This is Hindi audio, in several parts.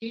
जय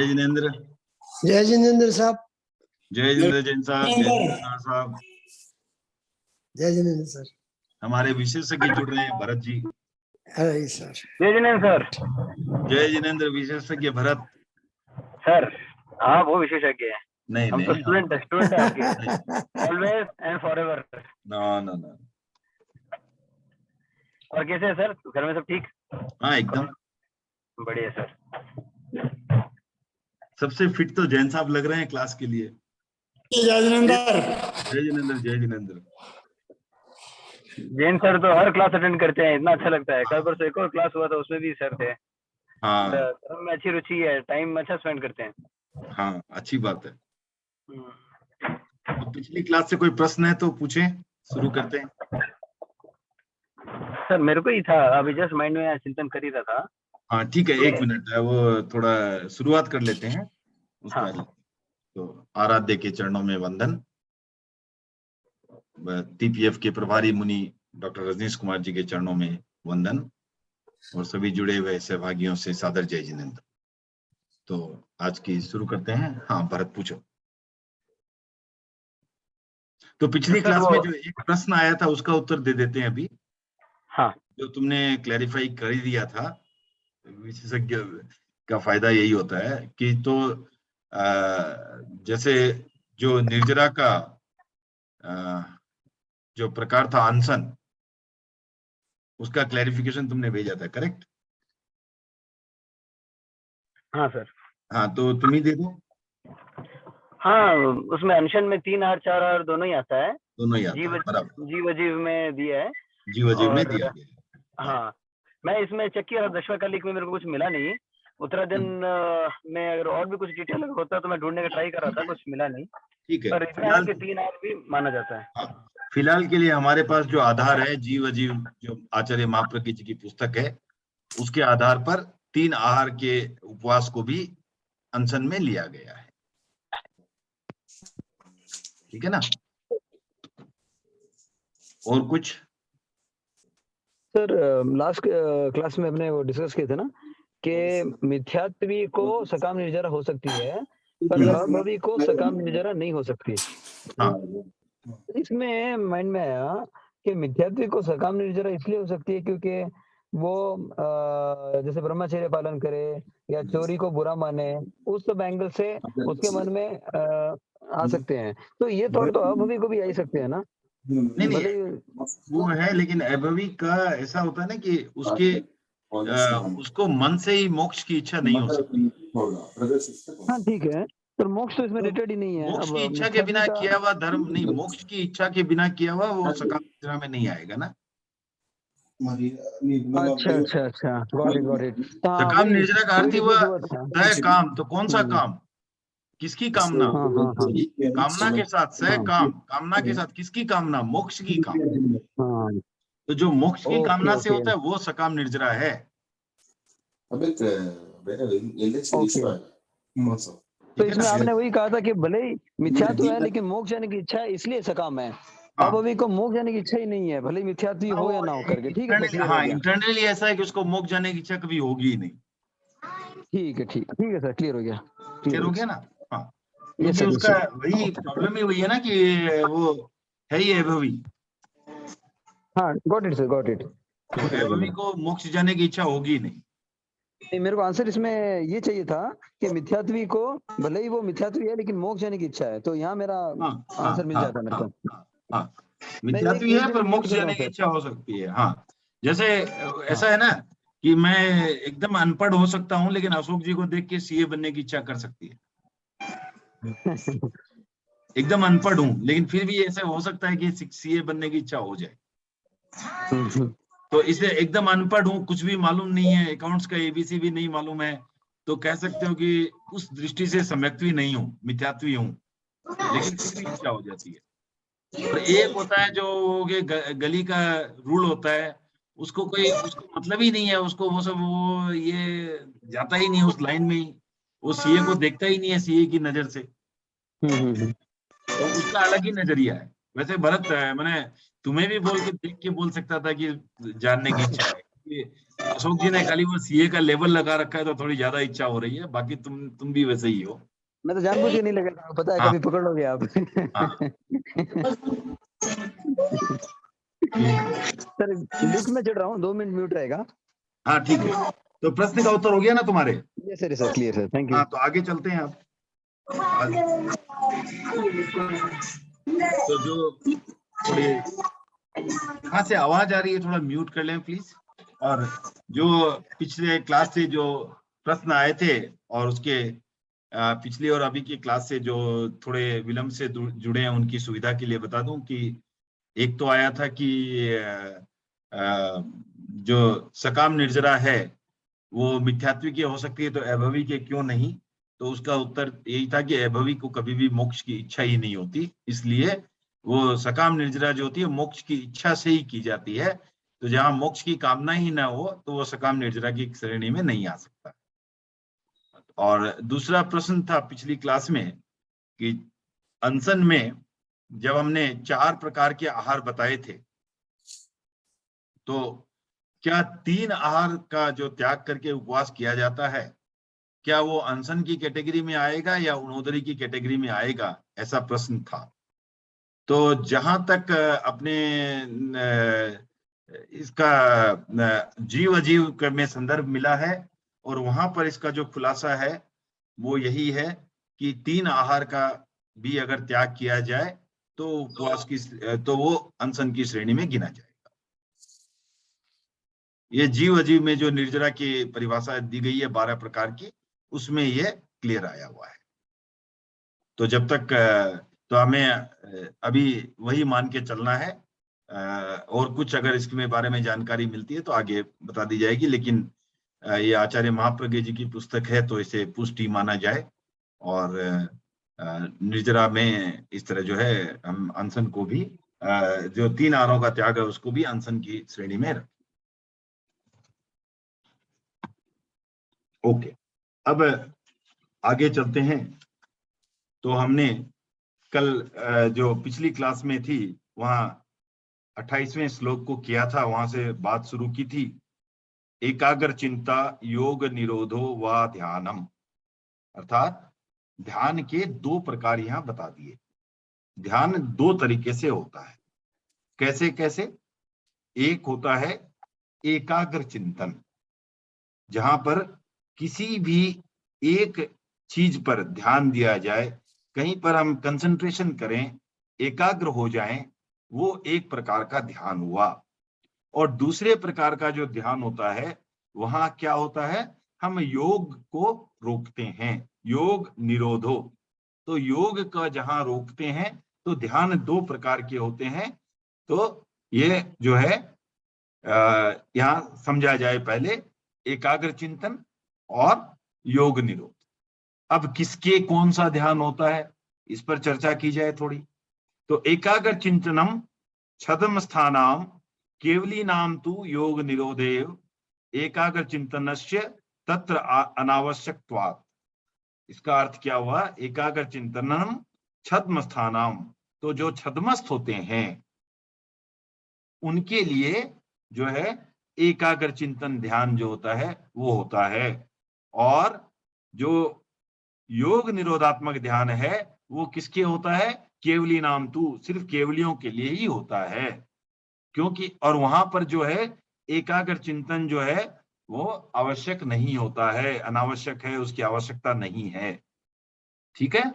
जिनेंद्र। जय जिनेंद्र साहब। जय जिनेंद्र जैन साहब। जय जिनेंद्र साहब। जय जिनेंद्र सर। हमारे विशेषज्ञ जुड़ रहे हैं, भरत जी। अरे सर। जय जिनेंद्र सर। जय जिनेंद्र विशेषज्ञ भरत सर। हाँ वो विशेषज्ञ है। नहीं हम नहीं, तो स्टूडेंट है आपके। Always and forever. No no no. और कैसे है सर, घर में सब ठीक? हाँ एकदम बढ़िया सर। सबसे फिट तो जैन साहब लग रहे हैं क्लास के लिए। जय जिनेंद्र। जय जिनेंद्र। जय जिनेंद्र। जैन सर तो हर क्लास अटेंड करते हैं, इतना अच्छा लगता है। कल परसों एक और क्लास हुआ था, उसमें भी सर थे। हाँ धर्म में अच्छी रुचि है, टाइम अच्छा स्पेंड करते हैं। हाँ अच्छी बात है। तो पिछली क्लास से कोई प्रश्न है तो पूछें, शुरू करते हैं। सर मेरे को ही था, अभी जस्ट माइंड में चिंतन कर ही रहा था। हाँ ठीक है, 1 मिनट है, वो थोड़ा शुरुआत कर लेते हैं उसके हाँ। बाद। तो आराध्य के चरणों में वंदन। टीपीएफ के प्रभारी मुनि डॉक्टर रजनीश कुमार जी के चरणों में वंदन, और सभी जुड़े हुए सहभागियों से सादर जय जिनेंद्र। तो आज की शुरू करते हैं। हाँ भरत पूछो। तो पिछली सर क्लास वो में जो एक प्रश्न आया था उसका उत्तर दे देते हैं अभी। हाँ जो तुमने क्लैरिफाई कर ही दिया था, विशेषज्ञ का फायदा यही होता है कि तो जैसे जो निर्जरा का जो प्रकार था अनशन, उसका क्लैरिफिकेशन तुमने भेजा था, करेक्ट? हाँ सर। हाँ तो तुम ही दे दो। हाँ उसमें अनशन में 3 आर 4 आर दोनों ही आता है। दोनों ही आता है, बराबर। जीव अजीव में दिया है। जीव अजीव में और दिया गया। हाँ मैं इसमें चेक किया, दशवा कालिक में मेरे को कुछ मिला नहीं। उत्तराधन में अगर और भी कुछ डिटेल होता तो मैं ढूंढने का ट्राई कर रहा था, कुछ मिला नहीं। ठीक है, पर इतना है कि 3 आर भी माना जाता है। हाँ, फिलहाल के लिए हमारे पास जो आधार है जीव अजीव, जो आचार्य महाप्रज्ञ जी की पुस्तक है, उसके आधार पर 3 आहार के उपवास को भी अनशन में लिया गया है। ठीक है ना? और कुछ? सर लास्ट क्लास में अपने वो डिस्कस किए थे ना कि मिथ्यात्वी को सकाम निर्जरा हो सकती है, पर अभवी को सकाम निर्जरा नहीं हो सकती। हाँ। इसमें माइंड में आया कि मिथ्यात्वी को सकाम निर्जरा इसलिए हो सकती है क्योंकि वो जैसे ब्रह्मचर्य पालन करे या चोरी को बुरा माने, उस सब एंगल से उसके मन में आ सकते हैं। तो ये थॉट तो अभवी को भी आ ही सकते हैं ना? नहीं वो है, लेकिन अभवी का ऐसा होता है ना कि उसको मन से ही मोक्ष की इच्छा नहीं हो सकती। हाँ ठीक है, पर मोक्ष तो इसमें रिलेटेड ही नहीं है। मोक्ष की इच्छा के बिना किया हुआ धर्म नहीं, मोक्ष की इच्छा के बिना किया हुआ वो सकाम निर्जरा में नहीं आएगा ना। अच्छा गॉट इट। सकाम निर्जरा का अर्थ ही हुआ तय काम। तो कौन सा काम? किसकी कामना? हाँ हाँ हाँ कामना के साथ सह हाँ काम, कामना के साथ किसकी कामना? मोक्ष की कामना। हाँ। तो जो मोक्ष की ओके कामना से ओके होता है वो सकाम निर्जरा है। ओके। तो ठीक है इसमें ना? आपने वही कहा था कि भले ही मिथ्यात्व है लेकिन मोक्ष जाने की इच्छा है इसलिए सकाम है। हाँ। अब अभी को मोक्ष जाने की इच्छा ही नहीं है, भले ही मिथ्यात्व हो या ना हो करके। ठीक है सर, क्लियर हो हाँ, गया। इंटरनली ऐसा है कि उसको मोक्ष जाने की इच्छा कभी होगी ही नहीं। ठीक है ठीक है सर, क्लियर हो गया। क्लियर हो गया ना? हाँ, यस क्योंकि सर, उसका वही प्रॉब्लम ही वही है ना कि वो है ही अभवी। हाँ got it sir, got it. तो अभवी को मोक्ष जाने की इच्छा होगी ही नहीं। नहीं, मेरे को आंसर इसमें ये चाहिए था कि मिथ्यात्वी को भले ही वो मिथ्यात्वी है लेकिन मोक्ष जाने की इच्छा है, तो यहाँ मेरा हाँ हाँ आंसर मिल हाँ जाता मेरे हाँ को। हाँ हाँ, मैं एक मिथ्यात्वी है दिन पर में मोक्ष म्यूट कर रहा जाने हूँ की सर। इच्छा हो सकती है। हाँ, जैसे हाँ ऐसा है ना कि मैं एकदम अनपढ़ हो सकता हूँ लेकिन अशोक जी को देख के सीए बनने की इच्छा कर सकती है। एकदम अनपढ़ हूँ लेकिन फिर भी ऐसे हो सकता है कि सीए बनने की इच्छा हो जाए। तो इसे एकदम अनपढ़ हूँ, कुछ भी मालूम नहीं है, अकाउंट्स का एबीसी भी नहीं मालूम है, तो कह सकते हो कि उस दृष्टि से सम्यक्त्वी नहीं हूँ, मिथ्यात्वी हूँ, लेकिन फिर भी इच्छा हो जाती है। और एक होता है जो ये गली का रूल होता है, उसको मतलब ही नहीं है, उसको वो ये जाता ही नहीं है उस लाइन में ही, वो सीए को देखता ही नहीं है सीए की नजर से, तो उसका अलग ही नजरिया है। वैसे भरत, मैंने तुम्हें भी बोल के देख के बोल सकता था कि जानने की इच्छा है, क्योंकि अशोक जी ने खाली वो सीए का लेवल लगा रखा है तो थोड़ी ज्यादा इच्छा हो रही है, बाकी तुम भी वैसे ही हो। मैं तो जानबूझ के नहीं लगा था, पता है हाँ कभी पकड़ लोगे आप। हाँ सर लिफ्ट में चढ़ रहा हूँ, 2 मिनट म्यूट रहेगा। हाँ ठीक है, तो प्रश्न का उत्तर हो गया ना तुम्हारे? Yes sir, sir clear sir, thank you. हाँ, तो आगे चलते हैं अब। तो जो थोड़ी कहाँ से आवाज आ रही है थोड़ा म्यूट कर लें प्लीज। और जो पिछले क्लास से जो प्रश्न आए थे और उसके पिछली और अभी की क्लास से जो थोड़े विलंब से जुड़े हैं, उनकी सुविधा के लिए बता दूं कि एक तो आया था कि जो सकाम निर्जरा है वो मिथ्यात्वी की हो सकती है तो अभवी के क्यों नहीं? तो उसका उत्तर यही था कि अभवी को कभी भी मोक्ष की इच्छा ही नहीं होती, इसलिए वो सकाम निर्जरा जो होती है मोक्ष की इच्छा से ही की जाती है। तो जहां मोक्ष की कामना ही ना हो तो वो सकाम निर्जरा की श्रेणी में नहीं आ सकता। और दूसरा प्रश्न था पिछली क्लास में कि अनशन में जब हमने 4 प्रकार के आहार बताए थे, तो क्या 3 आहार का जो त्याग करके उपवास किया जाता है, क्या वो अनशन की कैटेगरी में आएगा या उणोदरी की कैटेगरी में आएगा, ऐसा प्रश्न था। तो जहां तक अपने इसका जीव अजीव में संदर्भ मिला है और वहां पर इसका जो खुलासा है वो यही है कि 3 आहार का भी अगर त्याग किया जाए तो उपवास की तो वो अनशन की श्रेणी में गिना जाएगा। ये जीव अजीव में जो निर्जरा की परिभाषा दी गई है 12 प्रकार की, उसमें ये क्लियर आया हुआ है। तो जब तक तो हमें अभी वही मान के चलना है, और कुछ अगर इसके बारे में जानकारी मिलती है तो आगे बता दी जाएगी, लेकिन ये आचार्य महाप्रज्ञ जी की पुस्तक है तो इसे पुष्टि माना जाए और निर्जरा में इस तरह जो है हम अनशन को भी जो 3 आहारों का त्याग है उसको भी अनशन की श्रेणी में रखें। ओके, अब आगे चलते हैं। तो हमने कल जो पिछली क्लास में थी वहां 28वें श्लोक को किया था, वहां से बात शुरू की थी। एकाग्र चिंता योग निरोधो व ध्यानम, अर्थात ध्यान के 2 प्रकार यहां बता दिए। ध्यान 2 तरीके से होता है। कैसे कैसे? एक होता है एकाग्र चिंतन, जहां पर किसी भी एक चीज पर ध्यान दिया जाए, कहीं पर हम कंसंट्रेशन करें, एकाग्र हो जाएं, वो एक प्रकार का ध्यान हुआ। और दूसरे प्रकार का जो ध्यान होता है वहां क्या होता है, हम योग को रोकते हैं, योग निरोधो। तो योग का जहां रोकते हैं तो ध्यान 2 प्रकार के होते हैं। तो ये जो है यहां समझा जाए पहले एकाग्र चिंतन और योग निरोध। अब किसके कौन सा ध्यान होता है, इस पर चर्चा की जाए थोड़ी। तो एकाग्र चिंतनम छद्म स्थानाम केवली नाम तु योग निरोधेव एकाग्र चिंतनस्य तत्र अनावश्यकत्वात्। इसका अर्थ क्या हुआ, एकाग्र चिंतनम छद्म स्थानाम, तो जो छद्मस्थ होते हैं उनके लिए जो है एकाग्र चिंतन ध्यान जो होता है वो होता है, और जो योग निरोधात्मक ध्यान है वो किसके होता है, केवली नाम तू, सिर्फ केवलियों के लिए ही होता है। क्योंकि और वहां पर जो है एकाग्र चिंतन जो है वो आवश्यक नहीं होता है, अनावश्यक है, उसकी आवश्यकता नहीं है। ठीक है,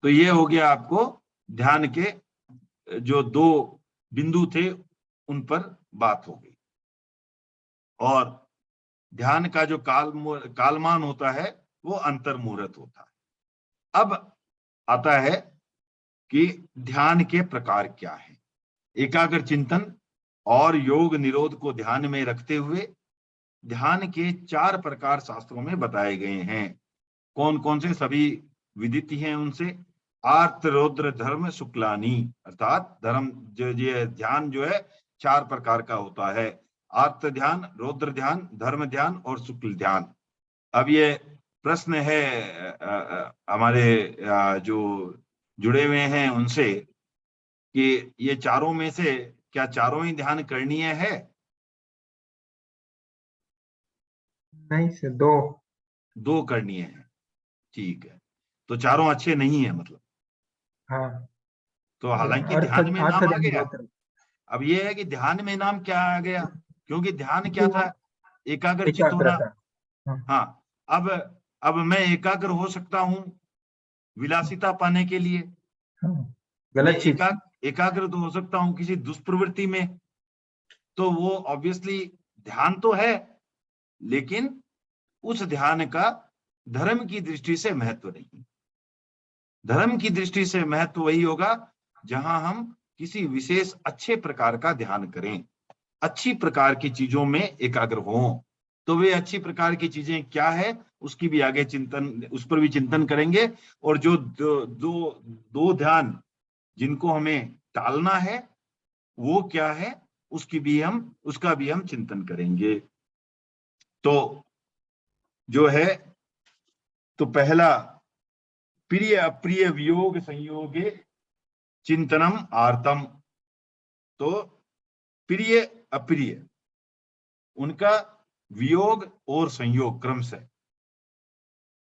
तो ये हो गया आपको ध्यान के जो दो बिंदु थे उन पर बात हो गई। और ध्यान का जो कालमान होता है वो अंतर्मुहूर्त होता है। अब आता है कि ध्यान के प्रकार क्या है। एकाग्र चिंतन और योग निरोध को ध्यान में रखते हुए ध्यान के 4 प्रकार शास्त्रों में बताए गए हैं। कौन कौन से, सभी विदित हैं उनसे। आर्त रौद्र धर्म शुक्लानी, अर्थात धर्म जो ये ध्यान जो है 4 प्रकार का होता है, आर्त ध्यान, रौद्र ध्यान, धर्म ध्यान और शुक्ल ध्यान। अब ये प्रश्न है हमारे जो जुड़े हुए हैं उनसे कि ये चारों में से क्या चारों ही ध्यान करणीय है? नहीं सर, दो करणीय है। ठीक है, तो चारों अच्छे नहीं है मतलब। हाँ, तो हालांकि अर्थ ध्यान में नाम आ ध्यान गया। बहुत अब ये है कि ध्यान में नाम क्या आ गया, क्योंकि ध्यान क्या था, एकाग्र चित्त होना। एकाग्रता। हाँ, अब मैं एकाग्र हो सकता हूं विलासिता पाने के लिए, हाँ, मैं गलत चीज। एकाग्र तो हो सकता हूं किसी दुष्प्रवृत्ति में, तो वो ऑब्वियसली ध्यान तो है, लेकिन उस ध्यान का धर्म की दृष्टि से महत्व नहीं। धर्म की दृष्टि से महत्व वही होगा जहां हम किसी विशेष अच्छे प्रकार का ध्यान करें, अच्छी प्रकार की चीजों में एकाग्र हों। तो वे अच्छी प्रकार की चीजें क्या है उसकी भी आगे चिंतन, उस पर भी चिंतन करेंगे। और जो दो ध्यान जिनको हमें टालना है वो क्या है उसका भी हम चिंतन करेंगे। तो जो है, तो पहला प्रिय अप्रिय वियोग संयोगे चिंतनम आर्तम। तो प्रिय अप्रिय उनका वियोग और संयोग क्रम से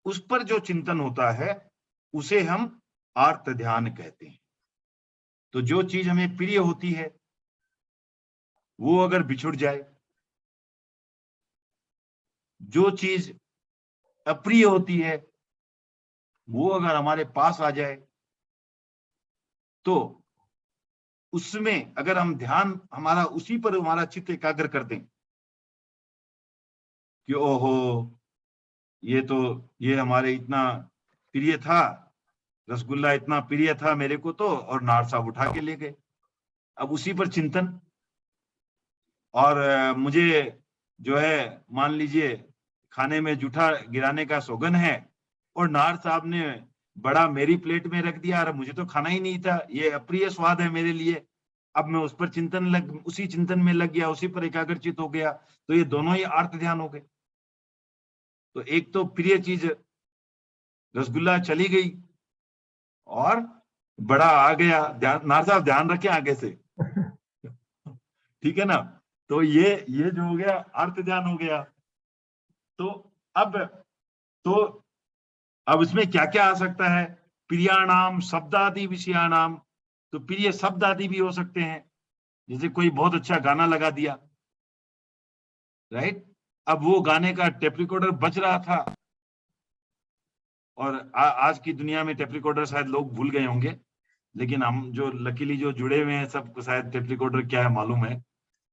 उस पर जो चिंतन होता है उसे हम आर्त ध्यान कहते हैं। तो जो चीज हमें प्रिय होती है वो अगर बिछुड़ जाए, जो चीज अप्रिय होती है वो अगर हमारे पास आ जाए, तो उसमें अगर हम ध्यान हमारा उसी पर हमारा चित्त एकाग्र कर दें कि ओहो ये हमारे इतना प्रिय था, रसगुल्ला इतना प्रिय था मेरे को तो, और नार साहब उठा के ले गए। अब उसी पर चिंतन, और मुझे जो है मान लीजिए खाने में जूठा गिराने का सौगन है और नार साहब ने बड़ा मेरी प्लेट में रख दिया, और मुझे तो खाना ही नहीं था, ये अप्रिय स्वाद है मेरे लिए। अब मैं उस पर उसी चिंतन में लग गया, उसी पर एकाग्रचित हो गया। तो ये दोनों ही अर्थ ध्यान हो गए। तो एक तो प्रिय चीज रसगुल्ला चली गई और बड़ा आ गया, नार साहब ध्यान रखें आगे से। ठीक है ना, तो ये जो हो गया अर्थ ध्यान हो गया। तो अब इसमें क्या क्या आ सकता है, प्रियाणाम शब्दादि विषयाणाम। तो प्रिय शब्द आदि भी हो सकते हैं, जैसे कोई बहुत अच्छा गाना लगा दिया, राइट। अब वो गाने का टेप रिकॉर्डर बज रहा था, और आज की दुनिया में टेप रिकॉर्डर शायद लोग भूल गए होंगे, लेकिन हम जो लकीली जो जुड़े हुए हैं सबको शायद टेप रिकॉर्डर क्या है मालूम है।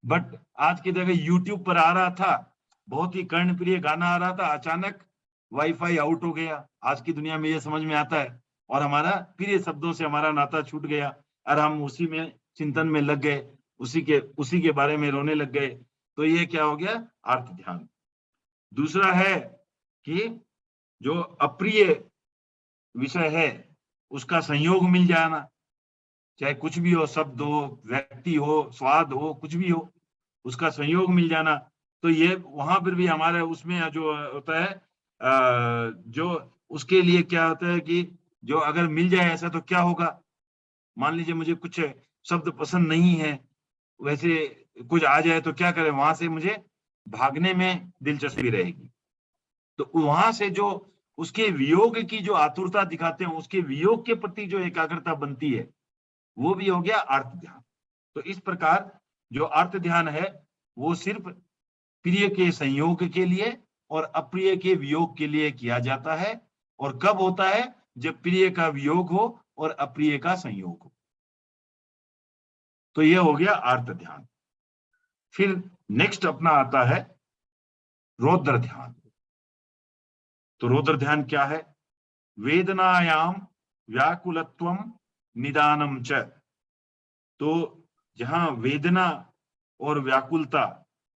बट आज की जगह यूट्यूब पर आ रहा था, बहुत ही कर्णप्रिय गाना आ रहा था, अचानक वाईफाई आउट हो गया। आज की दुनिया में ये समझ में आता है, और हमारा प्रिय शब्दों से हमारा नाता छूट गया, और हम उसी में चिंतन में लग गए, उसी के बारे में रोने लग गए। तो ये क्या हो गया, अर्थ ध्यान। दूसरा है कि जो अप्रिय विषय है उसका संयोग मिल जाना, चाहे कुछ भी हो, शब्द हो, व्यक्ति हो, स्वाद हो, कुछ भी हो, उसका संयोग मिल जाना। तो ये वहां पर भी हमारे उसमें जो होता है जो उसके लिए क्या होता है कि जो अगर मिल जाए ऐसा तो क्या होगा, मान लीजिए मुझे कुछ शब्द पसंद नहीं है, वैसे कुछ आ जाए तो क्या करें, वहां से मुझे भागने में दिलचस्पी रहेगी। तो वहां से जो उसके वियोग की जो आतुरता दिखाते हैं, उसके वियोग के प्रति जो एकाग्रता बनती है, वो भी हो गया आर्त ध्यान। तो इस प्रकार जो आर्त ध्यान है वो सिर्फ प्रिय के संयोग के लिए और अप्रिय के वियोग के लिए किया जाता है। और कब होता है, जब प्रिय का वियोग हो और अप्रिय का संयोग हो। तो यह हो गया आर्त ध्यान। फिर नेक्स्ट अपना आता है रौद्र ध्यान। तो रौद्र ध्यान क्या है? वेदनायाम व्याकुलत्वम निदानम च। तो जहां वेदना और व्याकुलता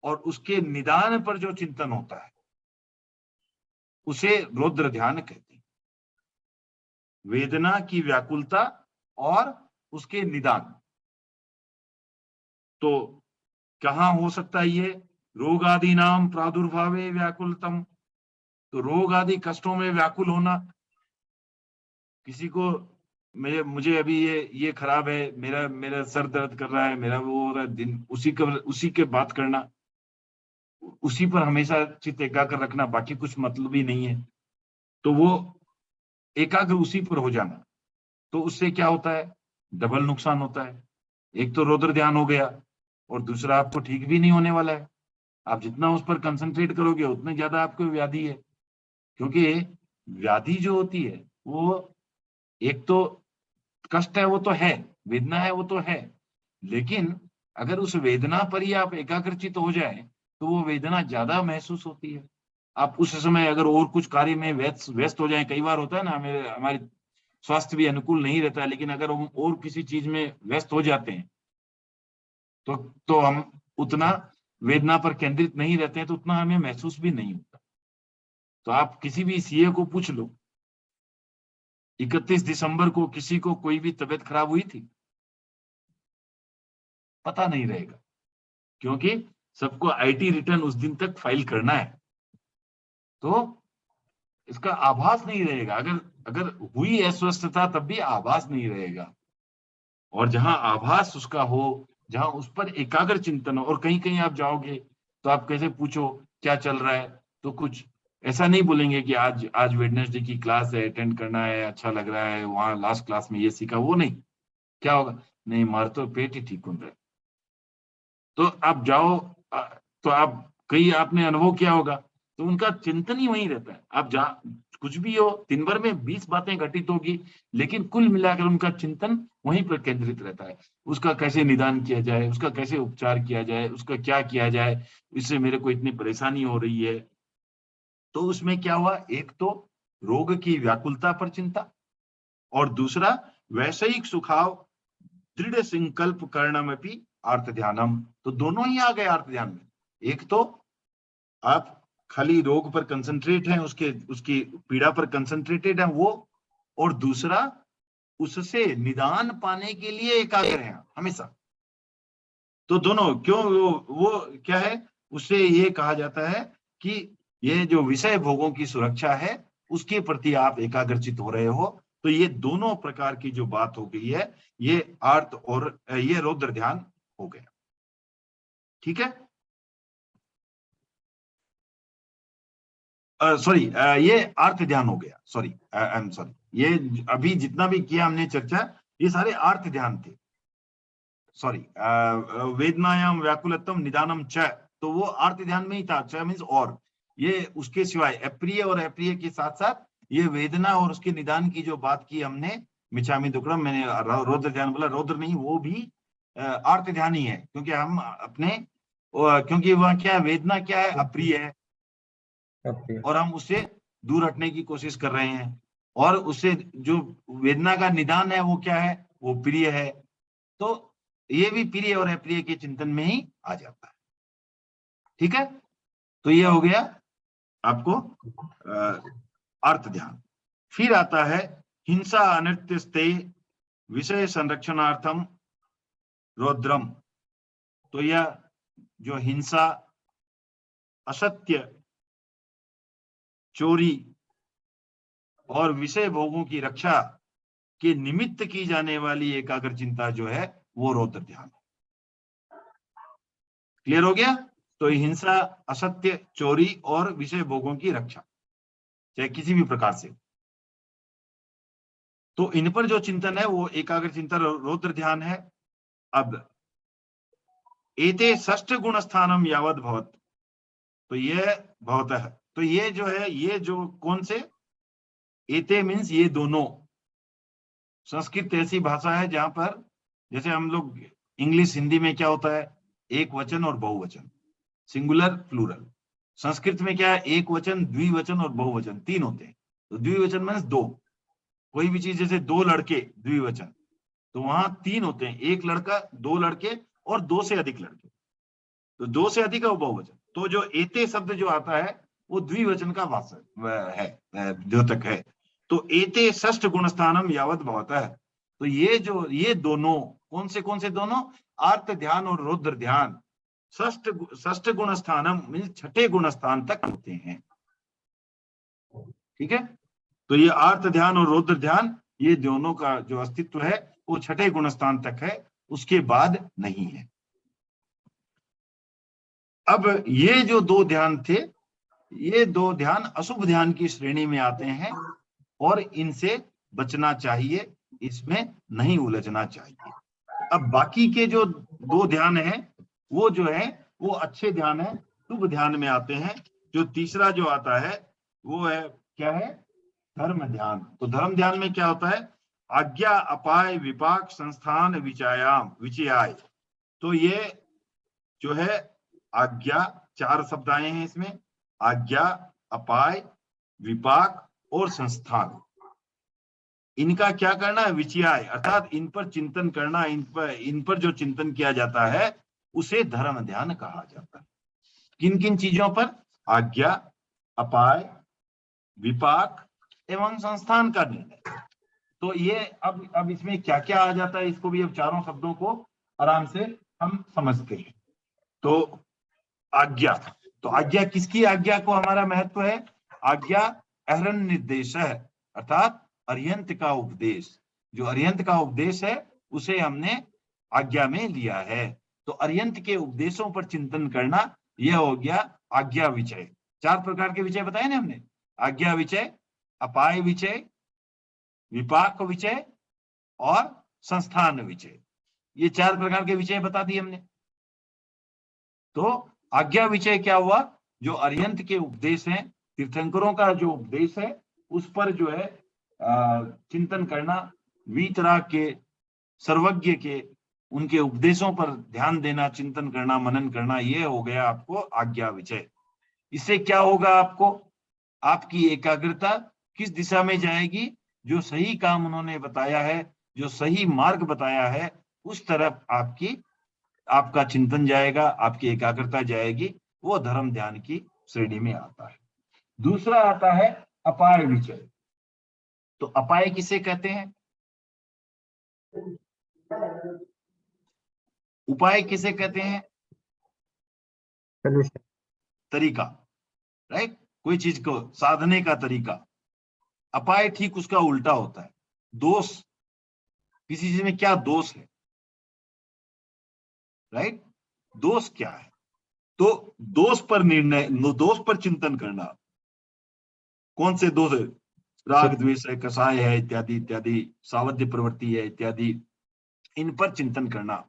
और उसके निदान पर जो चिंतन होता है उसे रौद्र ध्यान कहते हैं। वेदना की व्याकुलता और उसके निदान। तो कहाँ हो सकता है ये? रोग आदि नाम प्रादुर्भावे व्याकुलतम। तो रोग आदि कष्टों में व्याकुल होना, किसी को मुझे अभी ये खराब है, मेरा सर दर्द कर रहा है, मेरा वो हो रहा है, दिन उसी के बात करना, उसी पर हमेशा चित्त एकाग्र रखना, बाकी कुछ मतलब ही नहीं है। तो वो एकाग्र उसी पर हो जाना, तो उससे क्या होता है? डबल नुकसान होता है। एक तो रौद्र ध्यान हो गया और दूसरा आपको ठीक भी नहीं होने वाला है। आप जितना उस पर कंसंट्रेट करोगे उतने ज्यादा आपको व्याधि है। क्योंकि व्याधि जो होती है वो एक तो कष्ट है, वो तो है, वेदना है, वो तो है, लेकिन अगर उस वेदना पर ही आप एकाग्रचित हो जाए तो वो वेदना ज्यादा महसूस होती है। आप उस समय अगर और कुछ कार्य में व्यस्त हो जाए, कई बार होता है ना, हमारी स्वास्थ्य भी अनुकूल नहीं रहता है, लेकिन अगर हम और किसी चीज में व्यस्त हो जाते हैं तो हम उतना वेदना पर केंद्रित नहीं रहते हैं, तो उतना हमें महसूस भी नहीं होता। तो आप किसी भी सीए को पूछ लो, 31 दिसंबर को किसी को कोई भी तबीयत खराब हुई थी? पता नहीं रहेगा, क्योंकि सबको आईटी रिटर्न उस दिन तक फाइल करना है, तो इसका आभास नहीं रहेगा। अगर हुई अस्वस्थता तब भी आभास नहीं रहेगा। और जहां आभास उसका हो, जहां उस पर एकाग्र चिंतन हो, और कहीं कहीं आप जाओगे तो आप कैसे पूछो क्या चल रहा है, तो कुछ ऐसा नहीं बोलेंगे कि आज वेडनेसडे की क्लास है, अटेंड करना है, अच्छा लग रहा है, वहां लास्ट क्लास में ये सीखा, वो नहीं। क्या होगा? नहीं, मार तो पेट ही ठीक हो रहा है। तो आप जाओ, तो आप कहीं आपने अनुभव किया होगा, तो उनका चिंतन ही वहीं रहता है। आप कुछ भी हो, दिन भर में 20 बातें घटित होगी, लेकिन कुल मिलाकर उनका चिंतन वहीं पर केंद्रित रहता है। उसका कैसे निदान किया जाए, उसका कैसे उपचार किया जाए, उसका क्या किया जाए, इससे मेरे को इतनी परेशानी हो रही है। तो उसमें क्या हुआ? एक तो रोग की व्याकुलता पर चिंता, और दूसरा वैषयिक सुखाव दृढ़ संकल्प कर्णमपि आर्त ध्यानम। तो दोनों ही आ गए आर्त ध्यान में। एक तो आप खाली रोग पर कंसंट्रेट हैं, उसकी पीड़ा पर कंसंट्रेटेड है वो, और दूसरा उससे निदान पाने के लिए एकाग्र हैं हमेशा। तो दोनों क्यों? वो क्या है, उससे ये कहा जाता है कि ये जो विषय भोगों की सुरक्षा है उसके प्रति आप एकाग्रचित हो रहे हो। तो ये दोनों प्रकार की जो बात हो गई है, ये आर्त और ये रौद्र ध्यान हो गया। ठीक है, सॉरी, ये आर्त ध्यान हो गया। सॉरी, आई एम सॉरी, ये अभी जितना भी किया हमने चर्चा, ये सारे आर्त ध्यान थे। सॉरी, वेदनायाम व्याकुलत्वम निदानम च, तो वो आर्त ध्यान में ही था। च मीन्स और, ये उसके सिवाय अप्रिय और अप्रिय के साथ साथ ये वेदना और उसके निदान की जो बात की हमने, मिच्छामि दुक्कडम, मैंने रौद्र ध्यान बोला, रौद्र नहीं, वो भी आर्त ध्यान ही है। क्योंकि हम अपने क्योंकि वह क्या है, वेदना क्या है, अप्रिय है, और हम उससे दूर हटने की कोशिश कर रहे हैं, और उससे जो वेदना का निदान है वो क्या है, वो प्रिय है। तो ये भी प्रिय और अप्रिय के चिंतन में ही आ जाता है। ठीक है, तो ये हो गया आपको अर्थ ध्यान। फिर आता है हिंसा अनृत्यस्ते विषय संरक्षणार्थम रौद्रम। तो यह जो हिंसा, असत्य, चोरी और विषय भोगों की रक्षा के निमित्त की जाने वाली एकाग्र चिंता जो है वो रौद्र ध्यान है। क्लियर हो गया? तो हिंसा, असत्य, चोरी और विषय भोगों की रक्षा, चाहे किसी भी प्रकार से, तो इन पर जो चिंतन है वो एकाग्र चिंतन रौद्र ध्यान है। अब एते षष्ठ गुण स्थानम यावत भवत, तो ये भवतः, तो ये जो है, ये जो कौन से एते मीन्स ये दोनों। संस्कृत ऐसी भाषा है जहां पर जैसे हम लोग इंग्लिश, हिंदी में क्या होता है, एक वचन और बहुवचन, सिंगुलर प्लूरल। संस्कृत में क्या है, एक वचन, द्विवचन और बहुवचन, तीन होते हैं। तो द्विवचन मीन्स दो, कोई भी चीज, जैसे दो लड़के द्विवचन, तो वहां तीन होते हैं, एक लड़का, दो लड़के और दो से अधिक लड़के, तो दो से अधिक है वो बहुवचन। तो जो एते शब्द जो आता है वो द्विवचन का भाषा है, द्योतक है। तो एते षष्ठ गुणस्थानम यावत भवतः, तो ये जो, ये दोनों कौन से दोनों, आर्त ध्यान और रौद्र ध्यान, षष्ठ गुण स्थानम मीन्स छठे गुण स्थान तक होते हैं। ठीक है, तो ये आर्त ध्यान और रौद्र ध्यान, ये दोनों का जो अस्तित्व है वो छठे गुण स्थान तक है, उसके बाद नहीं है। अब ये जो दो ध्यान थे, ये दो ध्यान अशुभ ध्यान की श्रेणी में आते हैं और इनसे बचना चाहिए, इसमें नहीं उलझना चाहिए। अब बाकी के जो दो ध्यान हैं वो जो है वो अच्छे ध्यान है, शुभ ध्यान में आते हैं। जो तीसरा जो आता है वो है, क्या है, धर्म ध्यान। तो धर्म ध्यान में क्या होता है, आज्ञा, अपाय, विपाक, संस्थान, विचयाय। तो ये जो है आज्ञा, चार शब्द आए हैं इसमें, आज्ञा, अपाय, विपाक और संस्थान। इनका क्या करना है, विचयाय, अर्थात इन पर चिंतन करना, इन पर जो चिंतन किया जाता है उसे धर्म ध्यान कहा जाता है। किन किन चीजों पर, आज्ञा, अपाय, विपाक एवं संस्थान का निर्णय। तो ये अब इसमें क्या क्या आ जाता है, इसको भी अब चारों शब्दों को आराम से हम समझते हैं। तो आज्ञा, तो आज्ञा किसकी आज्ञा को हमारा महत्व है, आज्ञा अहरन निर्देश है, अर्थात अर्यंत का उपदेश। जो अर्यंत का उपदेश है उसे हमने आज्ञा में लिया है। तो अर्यंत के उपदेशों पर चिंतन करना, यह हो गया आज्ञा विचय। चार प्रकार के विचय बताए ना हमने, आज्ञा विचय, अपाय विचय, विपाक विचय और संस्थान विचय। ये चार प्रकार के विचय बता दिए हमने। तो आज्ञा विचय क्या हुआ, जो अर्यंत के उपदेश हैं, तीर्थंकरों का जो उपदेश है उस पर जो है चिंतन करना, वीतराग के, सर्वज्ञ के, उनके उपदेशों पर ध्यान देना, चिंतन करना, मनन करना, ये हो गया आपको आज्ञा विचय। इससे क्या होगा, आपको, आपकी एकाग्रता किस दिशा में जाएगी, जो सही काम उन्होंने बताया है, जो सही मार्ग बताया है, उस तरफ आपका चिंतन जाएगा, आपकी एकाग्रता जाएगी, वो धर्म ध्यान की श्रेणी में आता है। दूसरा आता है अपाय विचय। तो अपाय किसे कहते हैं, उपाय किसे कहते हैं, तरीका, राइट, कोई चीज को साधने का तरीका। अपाय ठीक उसका उल्टा होता है, दोष, किसी चीज में क्या दोष है, राइट, दोष क्या है। तो दोष पर निर्णय, दोष पर चिंतन करना, कौन से दोष है, राग द्वेष है, कषाय है, इत्यादि इत्यादि, सावध्य प्रवृत्ति है इत्यादि, इन पर चिंतन करना।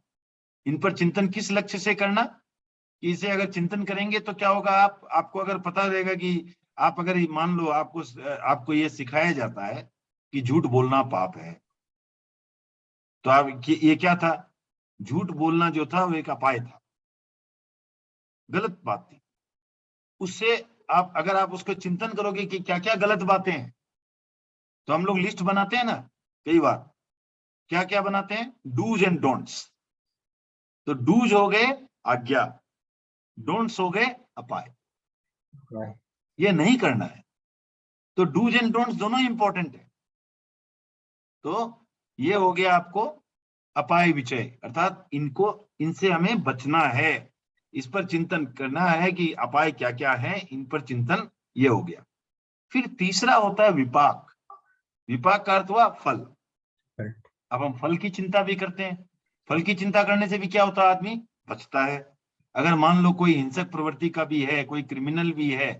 इन पर चिंतन किस लक्ष्य से करना, कि इसे अगर चिंतन करेंगे तो क्या होगा, आपको अगर पता रहेगा कि आप अगर मान लो आपको ये सिखाया जाता है कि झूठ बोलना पाप है, तो आप ये क्या था, झूठ बोलना जो था वो एक अपाय था, गलत बात थी। उससे अगर आप उसको चिंतन करोगे कि क्या क्या गलत बातें हैं, तो हम लोग लिस्ट बनाते हैं ना कई बार, क्या क्या बनाते हैं, डूज एंड डोंट्स। तो डूज हो गए आज्ञा, डोंट्स हो गए अपाय, ये नहीं करना है। तो डूज एंड डोंट्स दोनों इंपॉर्टेंट है। तो ये हो गया आपको अपाय विचय, अर्थात इनसे हमें बचना है, इस पर चिंतन करना है कि अपाय क्या क्या है, इन पर चिंतन, ये हो गया। फिर तीसरा होता है विपाक। विपाक का अर्थ हुआ फल। अब हम फल की चिंता भी करते हैं। फल की चिंता करने से भी क्या होता है, आदमी बचता है। अगर मान लो कोई हिंसक प्रवृत्ति का भी है, कोई क्रिमिनल भी है,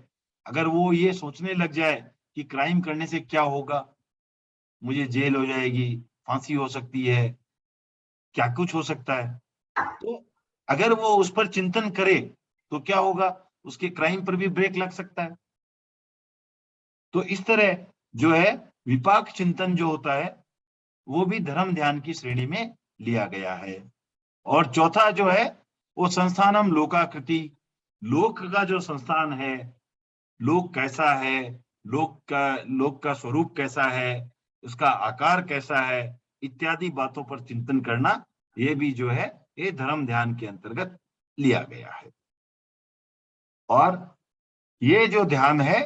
अगर वो ये सोचने लग जाए कि क्राइम करने से क्या होगा, मुझे जेल हो जाएगी, फांसी हो सकती है, क्या कुछ हो सकता है, तो अगर वो उस पर चिंतन करे तो क्या होगा, उसके क्राइम पर भी ब्रेक लग सकता है। तो इस तरह जो है विपाक चिंतन जो होता है वो भी धर्म ध्यान की श्रेणी में लिया गया है। और चौथा जो है वो संस्थानम लोकाकृति, लोक का जो संस्थान है, लोक कैसा है, लोक का स्वरूप कैसा है, उसका आकार कैसा है, इत्यादि बातों पर चिंतन करना, ये भी जो है ये धर्म ध्यान के अंतर्गत लिया गया है। और ये जो ध्यान है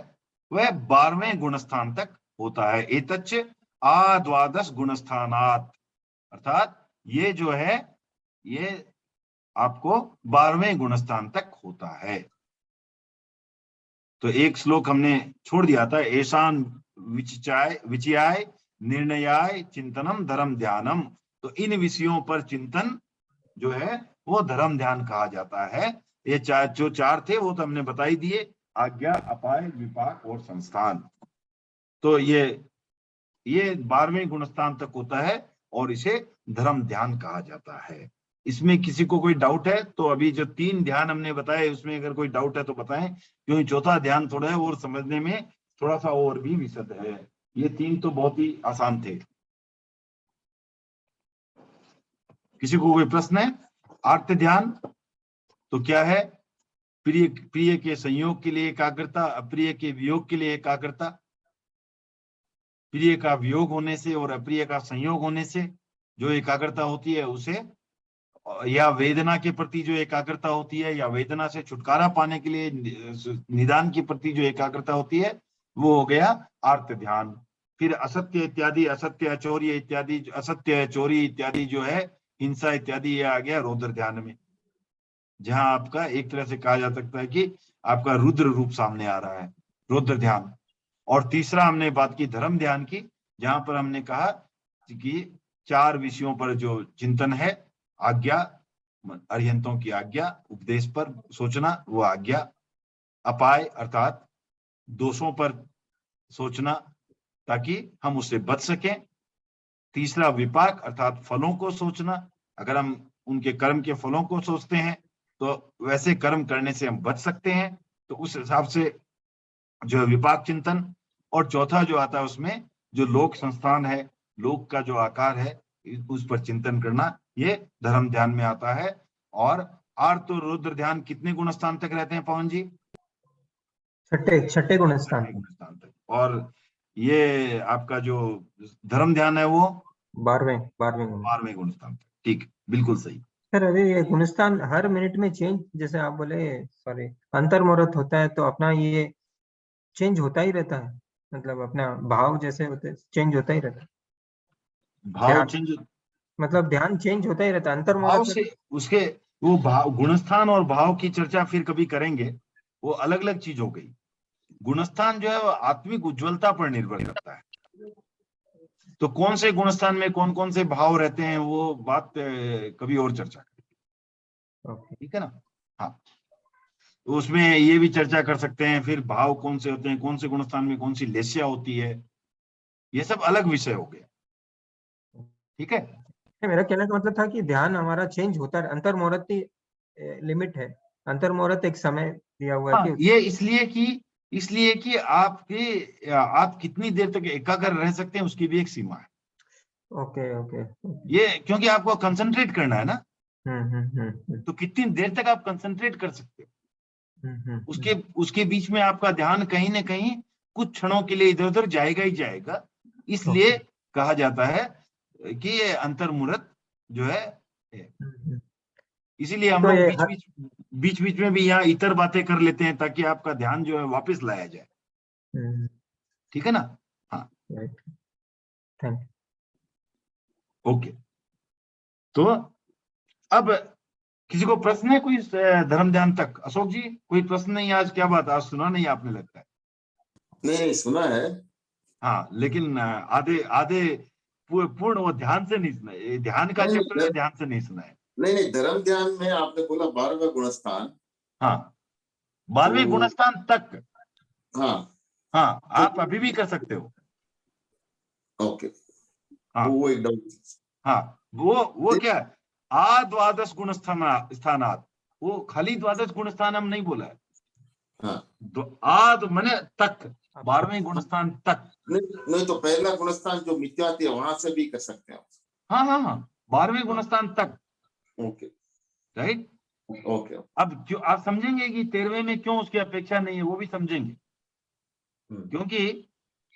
वह 12वें गुणस्थान तक होता है। एतच्च आद्वादश गुणस्थानात्, अर्थात ये जो है ये आपको 12वें गुणस्थान तक होता है। तो एक श्लोक हमने छोड़ दिया था, ऐशान विचयाय निर्णयाय चिंतनम धर्म ध्यानम। तो इन विषयों पर चिंतन जो है वो धर्म ध्यान कहा जाता है। ये जो चार थे वो तो हमने बता ही दिए, आज्ञा, अपाय, विपाक और संस्थान। तो ये 12वें गुणस्थान तक होता है और इसे धर्म ध्यान कहा जाता है। इसमें किसी को कोई डाउट है तो अभी जो 3 ध्यान हमने बताए उसमें अगर कोई डाउट है तो बताएं, क्योंकि चौथा ध्यान थोड़ा है और समझने में थोड़ा सा और भी विशद है। ये 3 तो बहुत ही आसान थे। किसी को कोई प्रश्न है? आर्त ध्यान तो क्या है? प्रिय के संयोग के लिए एकाग्रता, अप्रिय के वियोग के लिए एकाग्रता। प्रिय का वियोग होने से और अप्रिय का संयोग होने से जो एकाग्रता होती है उसे, या वेदना के प्रति जो एकाग्रता होती है, या वेदना से छुटकारा पाने के लिए निदान के प्रति जो एकाग्रता होती है, वो हो गया आर्त ध्यान। फिर असत्य इत्यादि, असत्य अचौर्य इत्यादि, असत्य चोरी इत्यादि जो है, हिंसा इत्यादि, ये आ गया रौद्र ध्यान में, जहां आपका एक तरह से कहा जा सकता है कि आपका रुद्र रूप सामने आ रहा है, रौद्र ध्यान। और तीसरा हमने बात की धर्म ध्यान की, जहां पर हमने कहा कि 4 विषयों पर जो चिंतन है, आज्ञा, अरिहंतों की आज्ञा, उपदेश पर सोचना वो आज्ञा, अपाय अर्थात दोषों पर सोचना ताकि हम उससे बच सकें, तीसरा विपाक अर्थात फलों को सोचना, अगर हम उनके कर्म के फलों को सोचते हैं तो वैसे कर्म करने से हम बच सकते हैं, तो उस हिसाब से जो है विपाक चिंतन। और चौथा जो आता है उसमें जो लोक संस्थान है, लोक का जो आकार है, उस पर चिंतन करना, ये धर्म ध्यान में आता है। और आर्त और रुद्र ध्यान कितने गुणस्थान तक रहते हैं पवन जी? छठे गुणस्थान तक। और ये आपका जो धर्म ध्यान है वो 12वें गुणस्थान तक। ठीक, बिल्कुल सही सर। अरे ये गुणस्थान हर मिनट में चेंज, जैसे आप बोले, सॉरी, अंतर्मुहूर्त होता है तो अपना ये चेंज होता ही रहता है, मतलब अपना भाव जैसे होते चेंज होता ही रहता है, भाव चेंज, मतलब ध्यान चेंज होता ही रहता है भाव अंतर्मुहूर्त से उसके वो भाव, गुणस्थान और भाव की चर्चा फिर कभी करेंगे, वो अलग अलग चीज हो गई। गुणस्थान जो है वो आत्मिक उज्ज्वलता पर निर्भर करता है, तो कौन से गुणस्थान में कौन कौन से भाव रहते हैं वो बात कभी और चर्चा करेंगे, ठीक है ना? हाँ, तो उसमें ये भी चर्चा कर सकते हैं फिर भाव कौन से होते हैं, कौन से गुणस्थान में कौन सी लेस्या होती है, ये सब अलग विषय हो गया, ठीक है? मेरा कहने का मतलब था कि ध्यान हमारा चेंज होता है, अंतर्मुहूर्त की लिमिट है, अंतर्मुहूर्त एक समय दिया हुआ है हाँ, ये इसलिए कि आप कितनी देर तक एकाग्र रह सकते हैं उसकी भी एक सीमा है। ओके। ये क्योंकि आपको कंसंट्रेट करना है ना, तो कितनी देर तक आप कंसंट्रेट कर सकते हो, उसके बीच में आपका ध्यान कहीं ना कहीं कुछ क्षणों के लिए इधर उधर जाएगा ही जाएगा। इसलिए कहा जाता है कि ये अंतर्मुहूर्त जो है, इसीलिए हम लोग बीच में भी यहाँ इतर बातें कर लेते हैं ताकि आपका ध्यान जो है वापस लाया जाए, ठीक है ना? हाँ, राइट, थैंक यू। ओके। तो अब किसी को प्रश्न है कोई धर्म ध्यान तक? अशोक जी कोई प्रश्न नहीं? आज क्या बात, आज सुना नहीं आपने लगता है? नहीं सुना है। हाँ, लेकिन आधे आधे पूर्ण वो ध्यान से नहीं सुना, ये ध्यान का नहीं, चैप्टर है, ध्यान से नहीं सुना है। नहीं धर्म ध्यान में आपने बोला 12वां गुणस्थान। हाँ, 12वें तो- गुणस्थान तक। हाँ हाँ, आप अभी भी कर सकते हो। ओके। हाँ, वो एक डाउट। हाँ, वो क्या है, आ द्वादश गुण स्थानात, वो खाली द्वादश गुण स्थान हम नहीं बोला है। हाँ आद मने तक, 12वें गुण स्थान तक। नहीं तो पहला गुणस्थान जो मिथ्याति है वहां से भी कर सकते हैं। हाँ हाँ हाँ, 12वें गुण स्थान तक। Okay right. ओके। अब क्यों आप समझेंगे कि 13वें में क्यों उसकी अपेक्षा नहीं है, वो भी समझेंगे। क्योंकि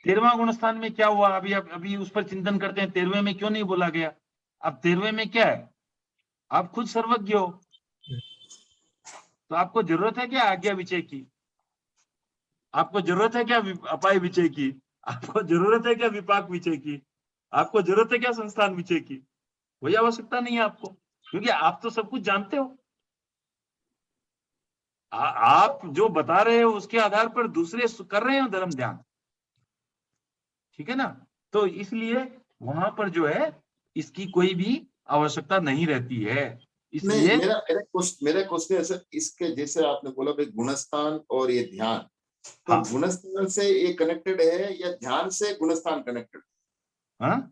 13वां गुण स्थान में क्या हुआ, अभी उस पर चिंतन करते हैं। 13वें में क्यों नहीं बोला गया? अब 13वें में क्या है, आप खुद सर्वज्ञ हो, तो आपको जरूरत है क्या आज्ञा विचय की? आपको जरूरत है क्या अपाय विचय की? आपको जरूरत है क्या विपाक विचय की? आपको जरूरत है क्या संस्थान विचय की? कोई आवश्यकता नहीं है आपको, क्योंकि आप तो सब कुछ जानते हो। आप जो बता रहे हो उसके आधार पर दूसरे कर रहे हो धर्म ध्यान, ठीक है ना? तो इसलिए वहां पर जो है इसकी कोई भी आवश्यकता नहीं रहती है। इसलिए नहीं मेरा क्वेश्चन है सर, इसके जैसे आपने बोला भाई गुणस्थान और ये ध्यान, तो हाँ, गुणस्थान से ये कनेक्टेड है या ध्यान से गुणस्थान कनेक्टेड? हाँ,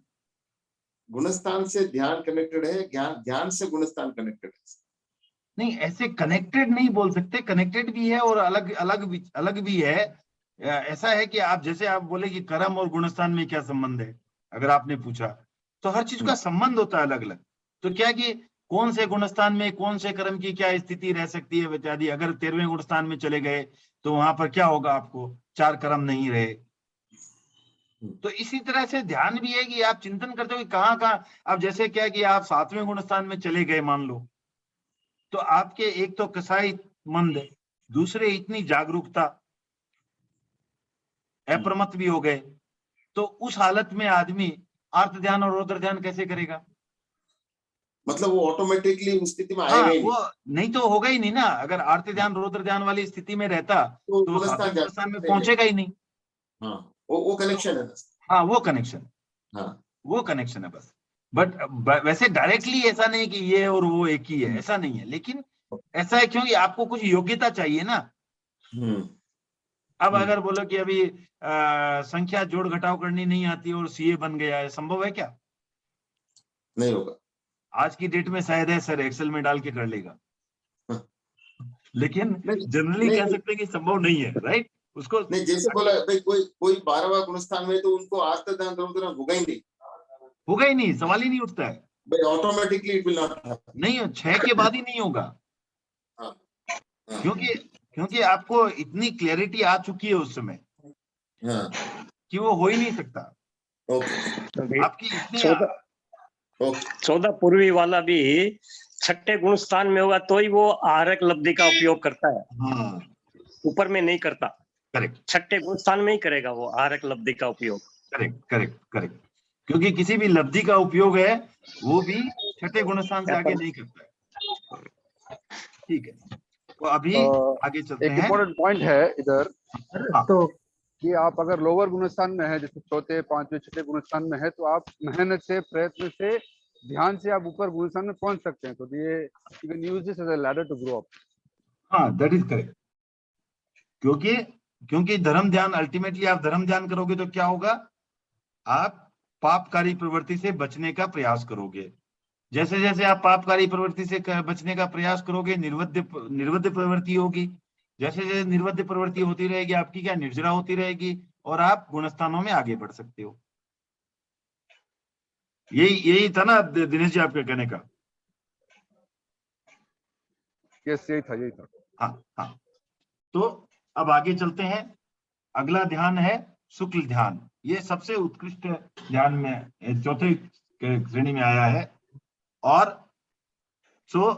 गुणस्थान से ध्यान कनेक्टेड है, ध्यान से गुणस्थान कनेक्टेड है? नहीं, ऐसे कनेक्टेड नहीं बोल सकते, कनेक्टेड भी है और अलग भी है। ऐसा है कि आप जैसे आप बोले कि कर्म और गुणस्थान में क्या संबंध है, अगर आपने पूछा, तो हर चीज का संबंध होता है अलग अलग। तो क्या कि कौन से गुणस्थान में कौन से कर्म की क्या स्थिति रह सकती है इत्यादि। अगर 13वें गुणस्थान में चले गए तो वहां पर क्या होगा, आपको 4 कर्म नहीं रहे। तो इसी तरह से ध्यान भी है कि आप चिंतन करते हो कि कहाँ कहाँ। अब जैसे क्या कि आप 7वें गुणस्थान में चले गए मान लो, तो आपके एक तो कसाई मंद, दूसरे इतनी जागरूकता, अप्रमत्त भी हो गए, तो उस हालत में आदमी आर्त ध्यान और रौद्र ध्यान कैसे करेगा? मतलब वो ऑटोमेटिकली उस स्थिति में हाँ, आएगा ही वो नहीं तो होगा ही नहीं ना। अगर आर्त ध्यान रौद्र ध्यान वाली स्थिति में रहता तो तो गुणस्थान 7वें गुणस्थान में पहुंचेगा ही नहीं। हाँ वो कनेक्शन है ना। हाँ, वो कनेक्शन, हाँ वो कनेक्शन है बस। बट वैसे डायरेक्टली ऐसा नहीं कि ये और वो एक ही है, ऐसा नहीं है। लेकिन ऐसा है क्योंकि आपको कुछ योग्यता चाहिए ना। अब अगर बोलो कि अभी संख्या जोड़ घटाव करनी नहीं आती और सीए बन गया है, संभव है क्या? नहीं होगा। आज की डेट में शायद है सर, एक्सेल में डाल के कर लेगा, लेकिन जनरली कह सकते हैं कि संभव नहीं है। राइट। उसको नहीं, जैसे बोला भाई कोई 12वां गुणस्थान में तो उनको आर्त ध्यान रौद्र होगा ही नहीं, होगा ही नहीं, सवाल ही नहीं उठता है। भाई automatically it will not happen. नहीं, 6 के बाद ही नहीं होगा। क्योंकि आपको इतनी क्लैरिटी आ चुकी है उस समय कि वो हो ही नहीं सकता। आपकी इतनी 14 पूर्वी वाला भी 6ठे गुण स्थान में होगा तो ही वो आहारक लब्धि का उपयोग करता है। हाँ, ऊपर में नहीं करता। करेक्ट। 6ठे गुण स्थान में ही करेगा वो आहारक लब्धि का उपयोग। करेक्ट। क्योंकि किसी भी लब्धि का उपयोग है वो भी 6ठे गुण स्थान से आगे नहीं करता है। ठीक है, तो अभी आगे चलते हैं। एक इम्पोर्टेंट पॉइंट है इधर। हाँ। तो कि आप अगर लोअर गुणस्थान में है, जैसे 4थे 5वें 6ठे गुणस्थान में है, तो आप मेहनत से प्रयत्न से ध्यान से आप ऊपर गुणस्थान में पहुंच सकते हैं। तो ये you can use this as a ladder to grow up. हाँ, दैट इज करेक्ट। क्योंकि धर्म ध्यान, अल्टीमेटली आप धर्म ध्यान करोगे तो क्या होगा, आप पापकारी प्रवृत्ति से बचने का प्रयास करोगे। जैसे जैसे आप पापकारी प्रवृत्ति से बचने का प्रयास करोगे, निर्वध्य प्रवृत्ति होगी। जैसे जैसे निर्वध्य प्रवृत्ति होती रहेगी, आपकी क्या निर्जरा होती रहेगी और आप गुणस्थानों में आगे बढ़ सकते हो। यही था ना दिनेश जी आपके कहने का? यस, यही था। हाँ। तो अब आगे चलते हैं। अगला ध्यान है शुक्ल ध्यान। ये सबसे उत्कृष्ट ध्यान में 4थे श्रेणी में आया है। और सो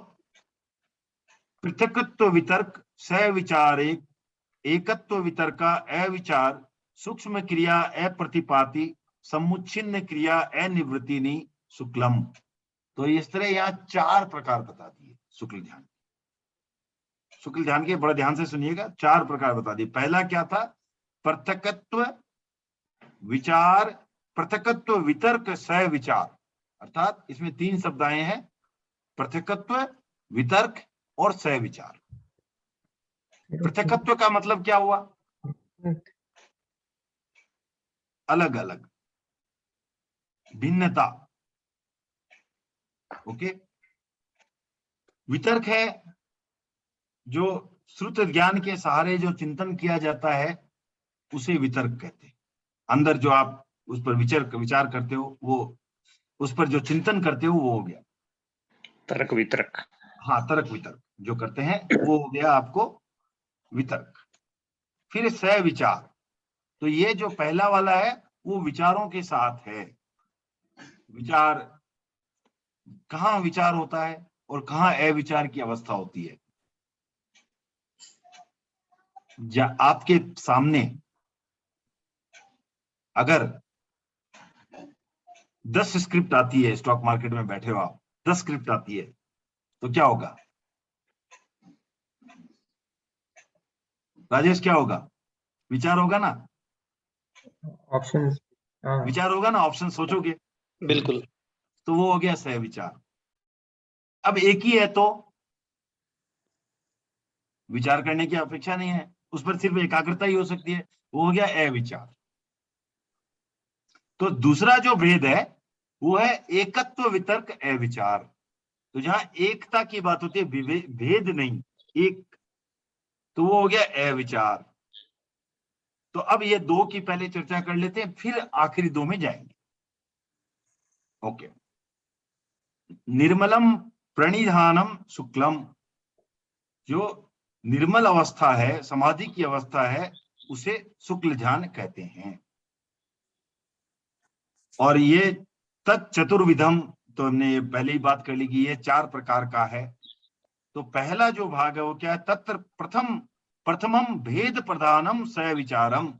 पृथकत्व वितर्क, सविचार, एकत्व वितर्क, अविचार, सूक्ष्म क्रिया अप्रतिपाति समुच्छिन्न क्रिया अनिवृत्तिनी शुक्लम। तो इस तरह यहाँ 4 प्रकार बता दिए शुक्ल ध्यान। शुक्ल ध्यान के बड़ा ध्यान से सुनिएगा, 4 प्रकार बता दिए। पहला क्या था? पृथकत्व विचार, पृथकत्व वितर्क सह विचार, अर्थात इसमें 3 शब्द आए हैं, पृथकत्व, वितर्क और सह विचार। पृथकत्व का मतलब क्या हुआ? अलग अलग, भिन्नता। ओके। वितर्क है जो श्रुत ज्ञान के सहारे जो चिंतन किया जाता है उसे वितर्क कहते हैं। अंदर जो आप उस पर विचार करते हो, वो उस पर जो चिंतन करते हो वो हो गया तर्क वितर्क। हाँ, तर्क वितर्क जो करते हैं वो हो गया आपको वितर्क। फिर सह विचार, तो ये जो पहला वाला है वो विचारों के साथ है। विचार, कहाँ विचार होता है और कहाँ अविचार की अवस्था होती है। आपके सामने अगर 10 स्क्रिप्ट आती है, स्टॉक मार्केट में बैठे हो आप, 10 स्क्रिप्ट आती है, तो क्या होगा राजेश? क्या होगा? विचार होगा ना, ऑप्शन। विचार होगा ना, ऑप्शन सोचोगे। बिल्कुल। तो वो हो गया सह विचार। अब एक ही है तो विचार करने की अपेक्षा नहीं है, उस पर सिर्फ एकाग्रता ही हो सकती है, वो हो गया अविचार। तो दूसरा जो भेद है वो है एकत्व वितर्क अविचार। तो जहां एकता की बात होती है, भेद नहीं, एक, तो वो हो गया अविचार। तो अब ये 2 की पहले चर्चा कर लेते हैं, फिर आखिरी 2 में जाएंगे। ओके। निर्मलम प्रणिधानम शुक्लम, जो निर्मल अवस्था है, समाधि की अवस्था है, उसे शुक्ल ध्यान कहते हैं। और ये तत्चतुर्विधम, तो हमने पहले ही बात कर ली कि ये 4 प्रकार का है। तो पहला जो भाग है वो क्या है? तत्र प्रथमम भेद प्रधानम स विचारम।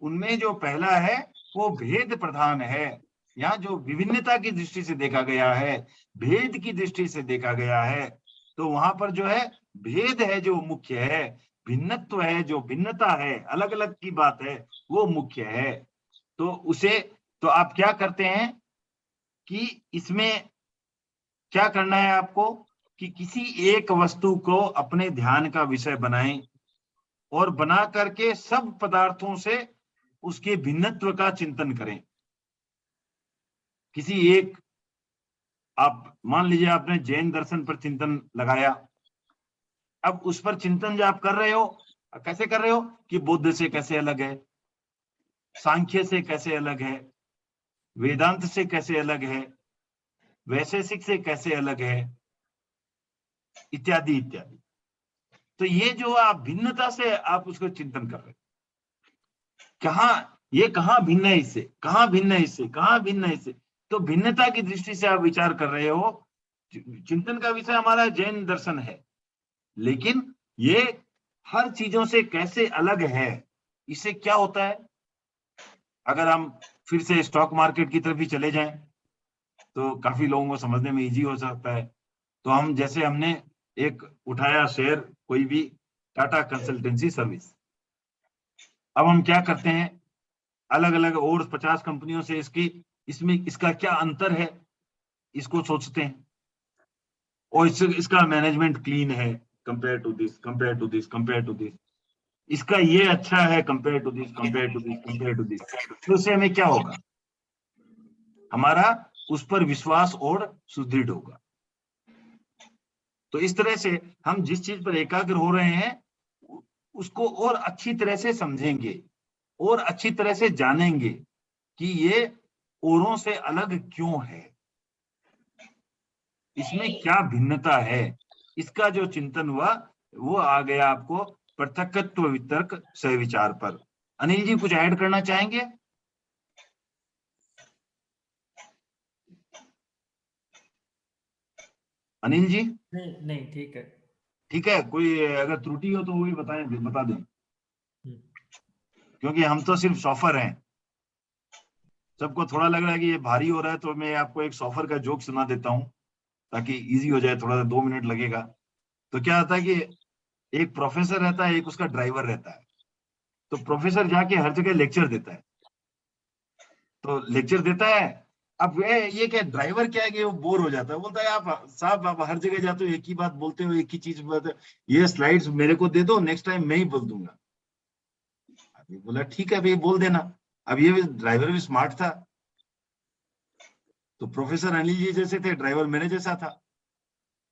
उनमें जो पहला है वो भेद प्रधान है। यहाँ जो विभिन्नता की दृष्टि से देखा गया है, भेद की दृष्टि से देखा गया है, तो वहां पर जो है भेद है जो मुख्य है, भिन्नत्व है जो भिन्नता है, अलग अलग की बात है, वो मुख्य है। तो उसे, तो आप क्या करते हैं कि इसमें क्या करना है आपको कि किसी एक वस्तु को अपने ध्यान का विषय बनाएं और बना करके सब पदार्थों से उसके भिन्नत्व का चिंतन करें। किसी एक, आप मान लीजिए आपने जैन दर्शन पर चिंतन लगाया, अब उस पर चिंतन जो आप कर रहे हो, कैसे कर रहे हो कि बुद्ध से कैसे अलग है, सांख्य से कैसे अलग है, वेदांत से कैसे अलग है, वैशेषिक से कैसे अलग है, इत्यादि इत्यादि। तो ये जो आप भिन्नता से आप उसको चिंतन कर रहे हो, कहाँ भिन्न है इससे, कहाँ भिन्न है इससे, कहाँ भिन्न है इससे, तो भिन्नता की दृष्टि से आप विचार कर रहे हो। चिंतन का विषय हमारा जैन दर्शन है, लेकिन ये हर चीजों से कैसे अलग है, इससे क्या होता है। अगर हम फिर से स्टॉक मार्केट की तरफ ही चले जाएं तो काफी लोगों को समझने में इजी हो सकता है। तो हम जैसे हमने एक उठाया शेयर, कोई भी टाटा कंसल्टेंसी सर्विस, अब हम क्या करते हैं, अलग अलग और 50 कंपनियों से इसमें इसका क्या अंतर है, इसको सोचते हैं, और इसका मैनेजमेंट क्लीन है compare to this, compare to this, compare to this, इसका ये अच्छा है compare to this, compare to this, compare to this. तो उससे हमें क्या होगा, हमारा उस पर विश्वास और सुदृढ़ होगा। तो इस तरह से हम जिस चीज पर एकाग्र हो रहे हैं उसको और अच्छी तरह से समझेंगे और अच्छी तरह से जानेंगे कि ये औरों से अलग क्यों है, इसमें क्या भिन्नता है। इसका जो चिंतन हुआ वो आ गया आपको पृथकत्व वितर्क सह विचार पर। अनिल जी कुछ ऐड करना चाहेंगे? अनिल जी? नहीं ठीक है। ठीक है, कोई अगर त्रुटि हो तो वो भी बताएं, बता दें। क्योंकि हम तो सिर्फ सॉफर हैं। सबको थोड़ा लग रहा है कि ये भारी हो रहा है, तो मैं आपको एक सॉफर का जोक सुना देता हूँ ताकि इजी हो जाए, थोड़ा सा 2 मिनट लगेगा। तो क्या होता है कि एक प्रोफेसर रहता है, एक उसका ड्राइवर रहता है। तो प्रोफेसर जाके हर जगह लेक्चर देता है, तो लेक्चर देता है। अब ये क्या ड्राइवर क्या है कि वो बोर हो जाता है, बोलता है आप साहब आप हर जगह जाते हो, एक ही बात बोलते हो, एक ही चीज बोलते हो, ये स्लाइड्स मेरे को दे दो, नेक्स्ट टाइम मैं ही बोल दूंगा। अभी बोला ठीक है भाई बोल देना। अब ये ड्राइवर भी स्मार्ट था, तो प्रोफेसर अनिल जी जैसे थे, ड्राइवर मेरे जैसा था।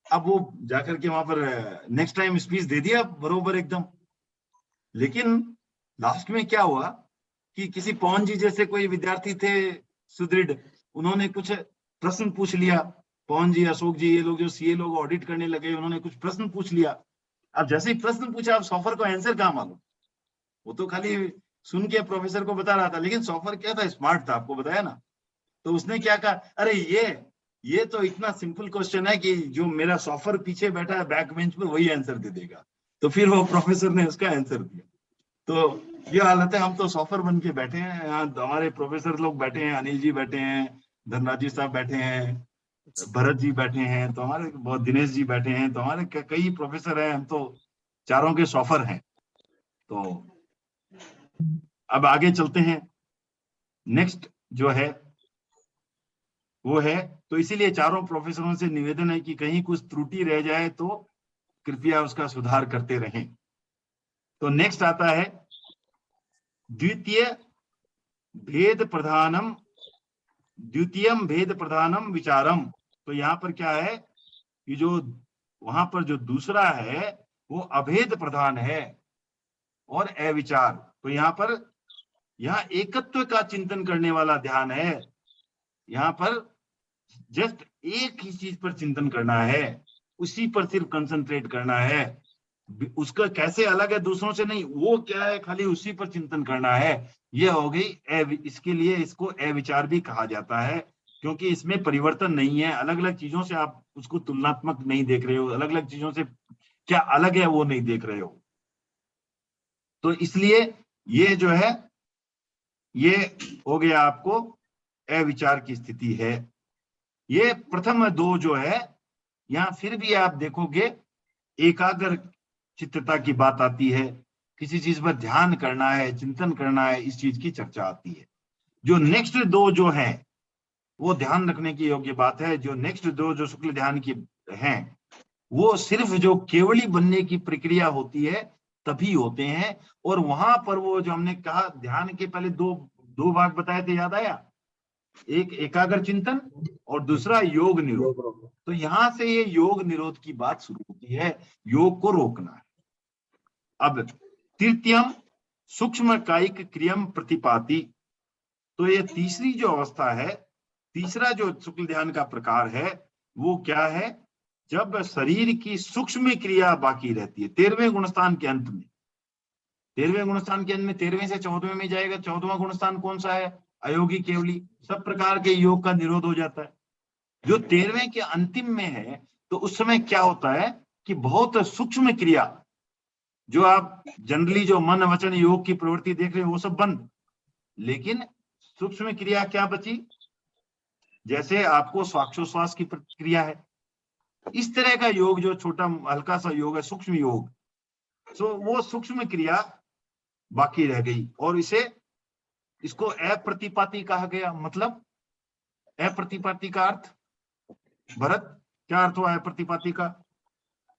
अब वो जाकर के वहां पर नेक्स्ट टाइम स्पीच दे दिया बरोबर एकदम। लेकिन लास्ट में क्या हुआ कि किसी पवन जी जैसे कोई विद्यार्थी थे सुदृढ़, उन्होंने कुछ प्रश्न पूछ लिया। पवन जी, अशोक जी, ये लोग जो सीए लोग ऑडिट करने लगे, उन्होंने कुछ प्रश्न पूछ लिया। अब जैसे ही प्रश्न पूछा, अब सॉफर को आंसर कहाँ मालूम, वो तो खाली सुन के प्रोफेसर को बता रहा था। लेकिन सॉफर क्या था, स्मार्ट था, आपको बताया ना। तो उसने क्या कहा, अरे ये तो इतना सिंपल क्वेश्चन है कि जो मेरा सॉफर पीछे बैठा है बैक बेंच पे वही आंसर दे देगा। तो फिर वो प्रोफेसर ने उसका आंसर दिया। तो ये हालत है, हम तो सॉफर बन के बैठे हैं यहाँ, हमारे प्रोफेसर लोग बैठे हैं, अनिल जी बैठे हैं, धनराज जी साहब बैठे हैं, भरत जी बैठे हैं, तो हमारे बहुत दिनेश जी बैठे हैं, तो हमारे कई प्रोफेसर हैं, हम तो चारों के सॉफर हैं। तो अब आगे चलते हैं। नेक्स्ट जो है वो है, तो इसीलिए चारों प्रोफेसरों से निवेदन है कि कहीं कुछ त्रुटि रह जाए तो कृपया उसका सुधार करते रहें। तो नेक्स्ट आता है द्वितीयम भेद प्रधानम विचारम। तो यहाँ पर क्या है कि जो वहां पर जो दूसरा है वो अभेद प्रधान है और अविचार। तो यहाँ एकत्व का चिंतन करने वाला ध्यान है। यहाँ पर जस्ट एक ही चीज पर चिंतन करना है, उसी पर सिर्फ कंसंट्रेट करना है। उसका कैसे अलग है दूसरों से नहीं, वो क्या है खाली उसी पर चिंतन करना है। ये हो गई इसके लिए इसको अविचार भी कहा जाता है, क्योंकि इसमें परिवर्तन नहीं है। अलग अलग चीजों से आप उसको तुलनात्मक नहीं देख रहे हो, अलग अलग चीजों से क्या अलग है वो नहीं देख रहे हो। तो इसलिए ये जो है ये हो गया आपको अविचार की स्थिति है। ये प्रथम दो जो है, यहाँ फिर भी आप देखोगे एकाग्र चित्तता की बात आती है, किसी चीज पर ध्यान करना है, चिंतन करना है, इस चीज की चर्चा आती है। जो नेक्स्ट दो जो है वो ध्यान रखने की योग्य बात है। जो नेक्स्ट दो जो शुक्ल ध्यान की हैं वो सिर्फ जो केवली बनने की प्रक्रिया होती है तभी होते हैं। और वहां पर वो जो हमने कहा ध्यान के पहले दो भाग बताए थे, याद आया, एक एकाग्र चिंतन और दूसरा योग निरोध। तो यहां से ये योग निरोध की बात शुरू होती है, योग को रोकना है। अब तृतीयम सूक्ष्म कायिक क्रियम प्रतिपाति। तो ये तीसरी जो अवस्था है, तीसरा जो शुक्ल ध्यान का प्रकार है वो क्या है, जब शरीर की सूक्ष्म क्रिया बाकी रहती है। 13वें गुणस्थान के अंत में, 13वें गुणस्थान के अंत में 13वें से 14वें में जाएगा। 14वां गुणस्थान कौन सा है, अयोगी केवली, सब प्रकार के योग का निरोध हो जाता है। जो 13वें के अंतिम में है, तो उस समय क्या होता है कि बहुत सूक्ष्म क्रिया, जो आप जनरली जो मन वचन योग की प्रवृत्ति देख रहे हो वो सब बंद, लेकिन सूक्ष्म क्रिया क्या बची, जैसे आपको श्वासोश्वास की प्रक्रिया है, इस तरह का योग जो छोटा हल्का सा योग है, सूक्ष्म योग, तो वो सूक्ष्म क्रिया बाकी रह गई और इसको अप्रतिपाती कहा गया। मतलब अप्रतिपाती का अर्थ, भरत क्या अर्थ हुआ अप्रतिपाती का?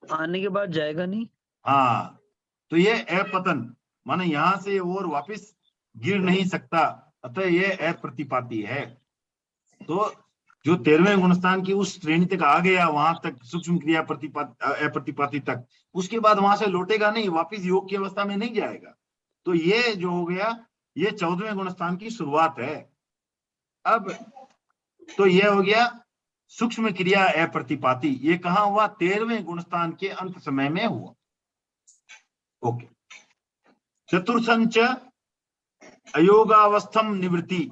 आने के बाद जाएगा नहीं। हाँ, तो ये अपतन माने यहां से और वापस गिर नहीं सकता, अतः ये अप्रतिपाती है। तो जो 13वें गुणस्थान की उस श्रेणी तक आ गया, वहां तक सूक्ष्म क्रिया अप्रतिपाती तक, उसके बाद वहां से लौटेगा नहीं, वापस योग की अवस्था में नहीं जाएगा। तो ये जो हो गया, ये 14वें गुणस्थान की शुरुआत है। अब तो ये हो गया सूक्ष्म क्रिया अप्रतिपाती। ये कहाँ हुआ, 13वें गुणस्थान के अंत समय में हुआ। ओके। चतुर्थंच अयोगावस्थम निवृत्ति।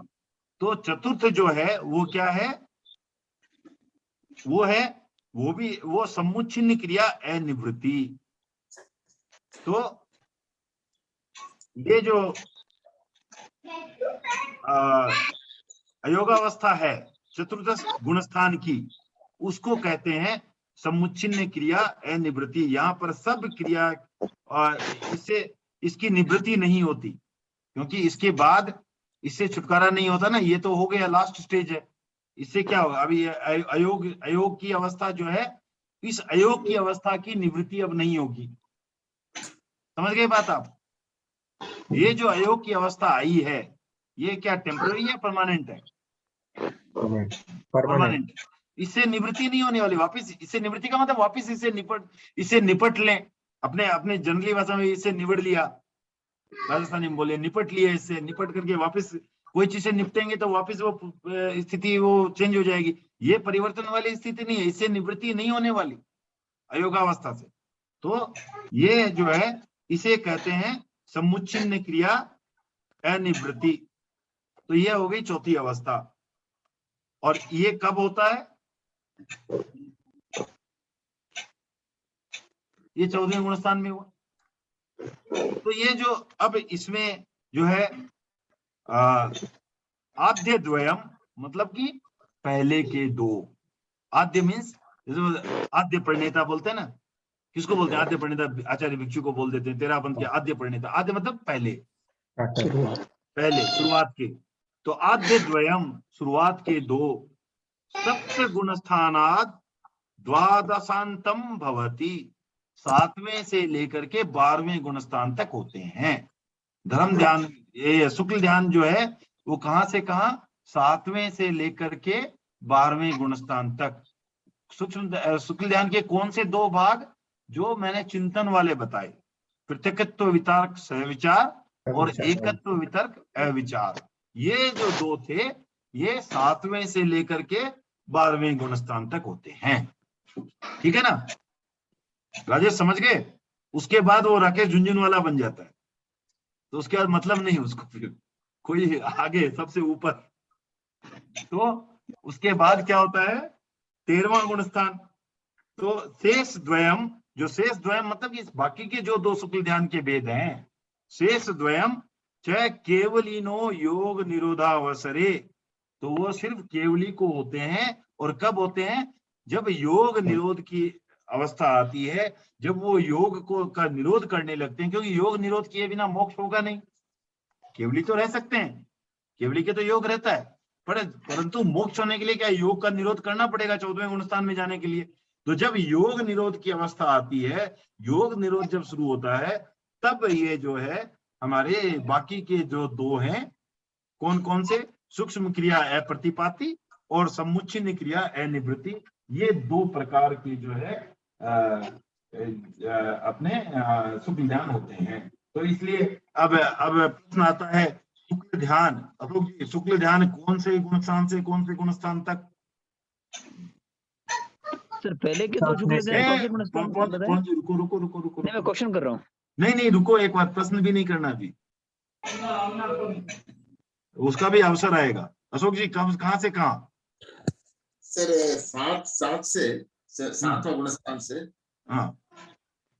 तो चतुर्थ जो है वो क्या है, वो समुच्छिन्न क्रिया अनिवृत्ति। तो ये जो अयोगावस्था है चतुर्दश गुणस्थान की, उसको कहते हैं समुच्चिन्न क्रिया अनिवृत्ति। यहाँ पर सब क्रिया इससे इसकी निवृत्ति नहीं होती, क्योंकि इसके बाद इससे छुटकारा नहीं होता ना। ये तो हो गया, लास्ट स्टेज है। इससे क्या होगा, अभी अयोग की अवस्था जो है, इस अयोग की अवस्था की निवृत्ति अब नहीं होगी। समझ गए बात आप? ये जो अयोग की अवस्था आई है, ये क्या टेम्पररी है, परमानेंट है? परमानेंट। इससे निवृत्ति नहीं होने वाली वापस। इससे निवृत्ति का मतलब वापस इससे निपट लें। अपने जनरली भाषा में इससे निबड़ लिया, राजस्थानी में बोले निपट लिया। इससे निपट करके वापस कोई चीज से निपटेंगे तो वापस वो स्थिति वो चेंज हो जाएगी। ये परिवर्तन वाली स्थिति नहीं है, इससे निवृत्ति नहीं होने वाली अयोगावस्था से। तो ये जो है इसे कहते हैं समुच्चिन्न क्रिया अनिवृत्ति। तो ये हो गई चौथी अवस्था। और ये कब होता है? ये 14वें गुणस्थान में हुआ। तो ये जो अब इसमें जो है आद्य द्वयम, मतलब कि पहले के दो। आद्य मीन्स आद्य प्रणेता बोलते हैं ना, किसको बोलते हैं? आद्य प्रणेता आचार्य भिक्षु को बोल देते हैं, तेरापंथ के आद्य प्रणेता। आद्य मतलब पहले, पहले शुरुआत के। तो आद्य द्वयम शुरुआत के दो, सप्त गुणस्थानाद द्वादशांतम भवति, 7वें से लेकर के 12वें गुणस्थान तक होते हैं। धर्म ध्यान, ये शुक्ल ध्यान जो है वो कहां से कहां? 7वें से लेकर के 12वें गुणस्थान तक। शुक्ल ध्यान के कौन से दो भाग? जो मैंने चिंतन वाले बताए, पृथकत्व वितर्क सहविचार और एकत्व वितर्क अविचार। ये जो दो थे, ये 7वें से लेकर के 12वें गुणस्थान तक होते हैं। ठीक है ना राजेश, समझ गए? उसके बाद वो राकेश झुंझुनवाला बन जाता है, तो उसके बाद मतलब नहीं उसको फिर कोई आगे सबसे ऊपर। तो उसके बाद क्या होता है? 13वां गुणस्थान। तो शेष द्वयम, जो शेष द्वयम मतलब कि बाकी के जो दो शुक्ल ध्यान के भेद हैं, शेष द्वयम च केवलिनो योग निरोधावसरे, तो वो सिर्फ केवली को होते हैं। और कब होते हैं? जब योग निरोध की अवस्था आती है, जब वो योग को का निरोध करने लगते हैं। क्योंकि योग निरोध किए बिना मोक्ष होगा नहीं। केवली तो रह सकते हैं, केवली के तो योग रहता है, परंतु मोक्ष होने के लिए क्या योग का निरोध करना पड़ेगा 14वें गुणस्थान में जाने के लिए। तो जब योग निरोध की अवस्था आती है, योग निरोध जब शुरू होता है, तब ये जो है हमारे बाकी के जो दो हैं, कौन कौन से? सूक्ष्म क्रिया अप्रतिपाती और समुच्चिन्न क्रिया अनिवृत्ति। ये दो प्रकार की जो है अपने शुक्ल ध्यान होते हैं। तो इसलिए अब प्रश्न आता है, शुक्ल ध्यान, अशोक जी, शुक्ल ध्यान कौन से गुणस्थान से कौन से गुणस्थान तक? सर पहले के दो शुक्ल ध्यान कौन से गुणस्थान तक बताएं? रुको नहीं, मैं क्वेश्चन कर रहा हूँ। नहीं रुको, एक बार प्रश्न भी नहीं करना अभी, उसका भी अवसर आएगा। अशोक जी कहां से कहां? सर 7वां गुणस्थान से हाँ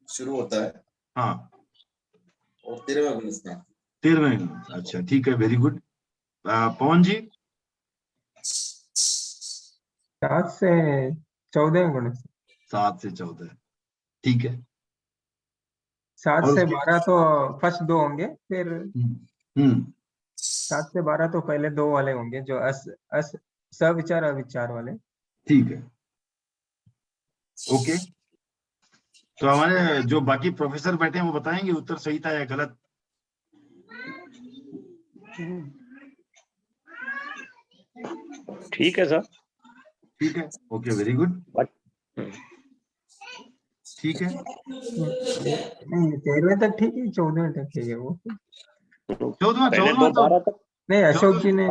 शुरू होता है। हाँ, और 13वां गुणस्थान। 13वें। अच्छा ठीक है, वेरी गुड। पवन जी? 7 से 14 गुणस्थान। 7 से 14, ठीक है। 7 से 12 तो फर्स्ट दो होंगे, फिर 7 से 12 तो पहले दो वाले होंगे, जो सविचार अविचार वाले। ठीक है, ओके। तो हमारे जो बाकी प्रोफेसर बैठे हैं वो बताएंगे उत्तर सही था या गलत। ठीक है सर। ठीक है, ओके, वेरी गुड। ठीक है, 13वें तक ठीक है, 14वें तक ठीक है। वो 14वां तो नहीं, अशोक जी ने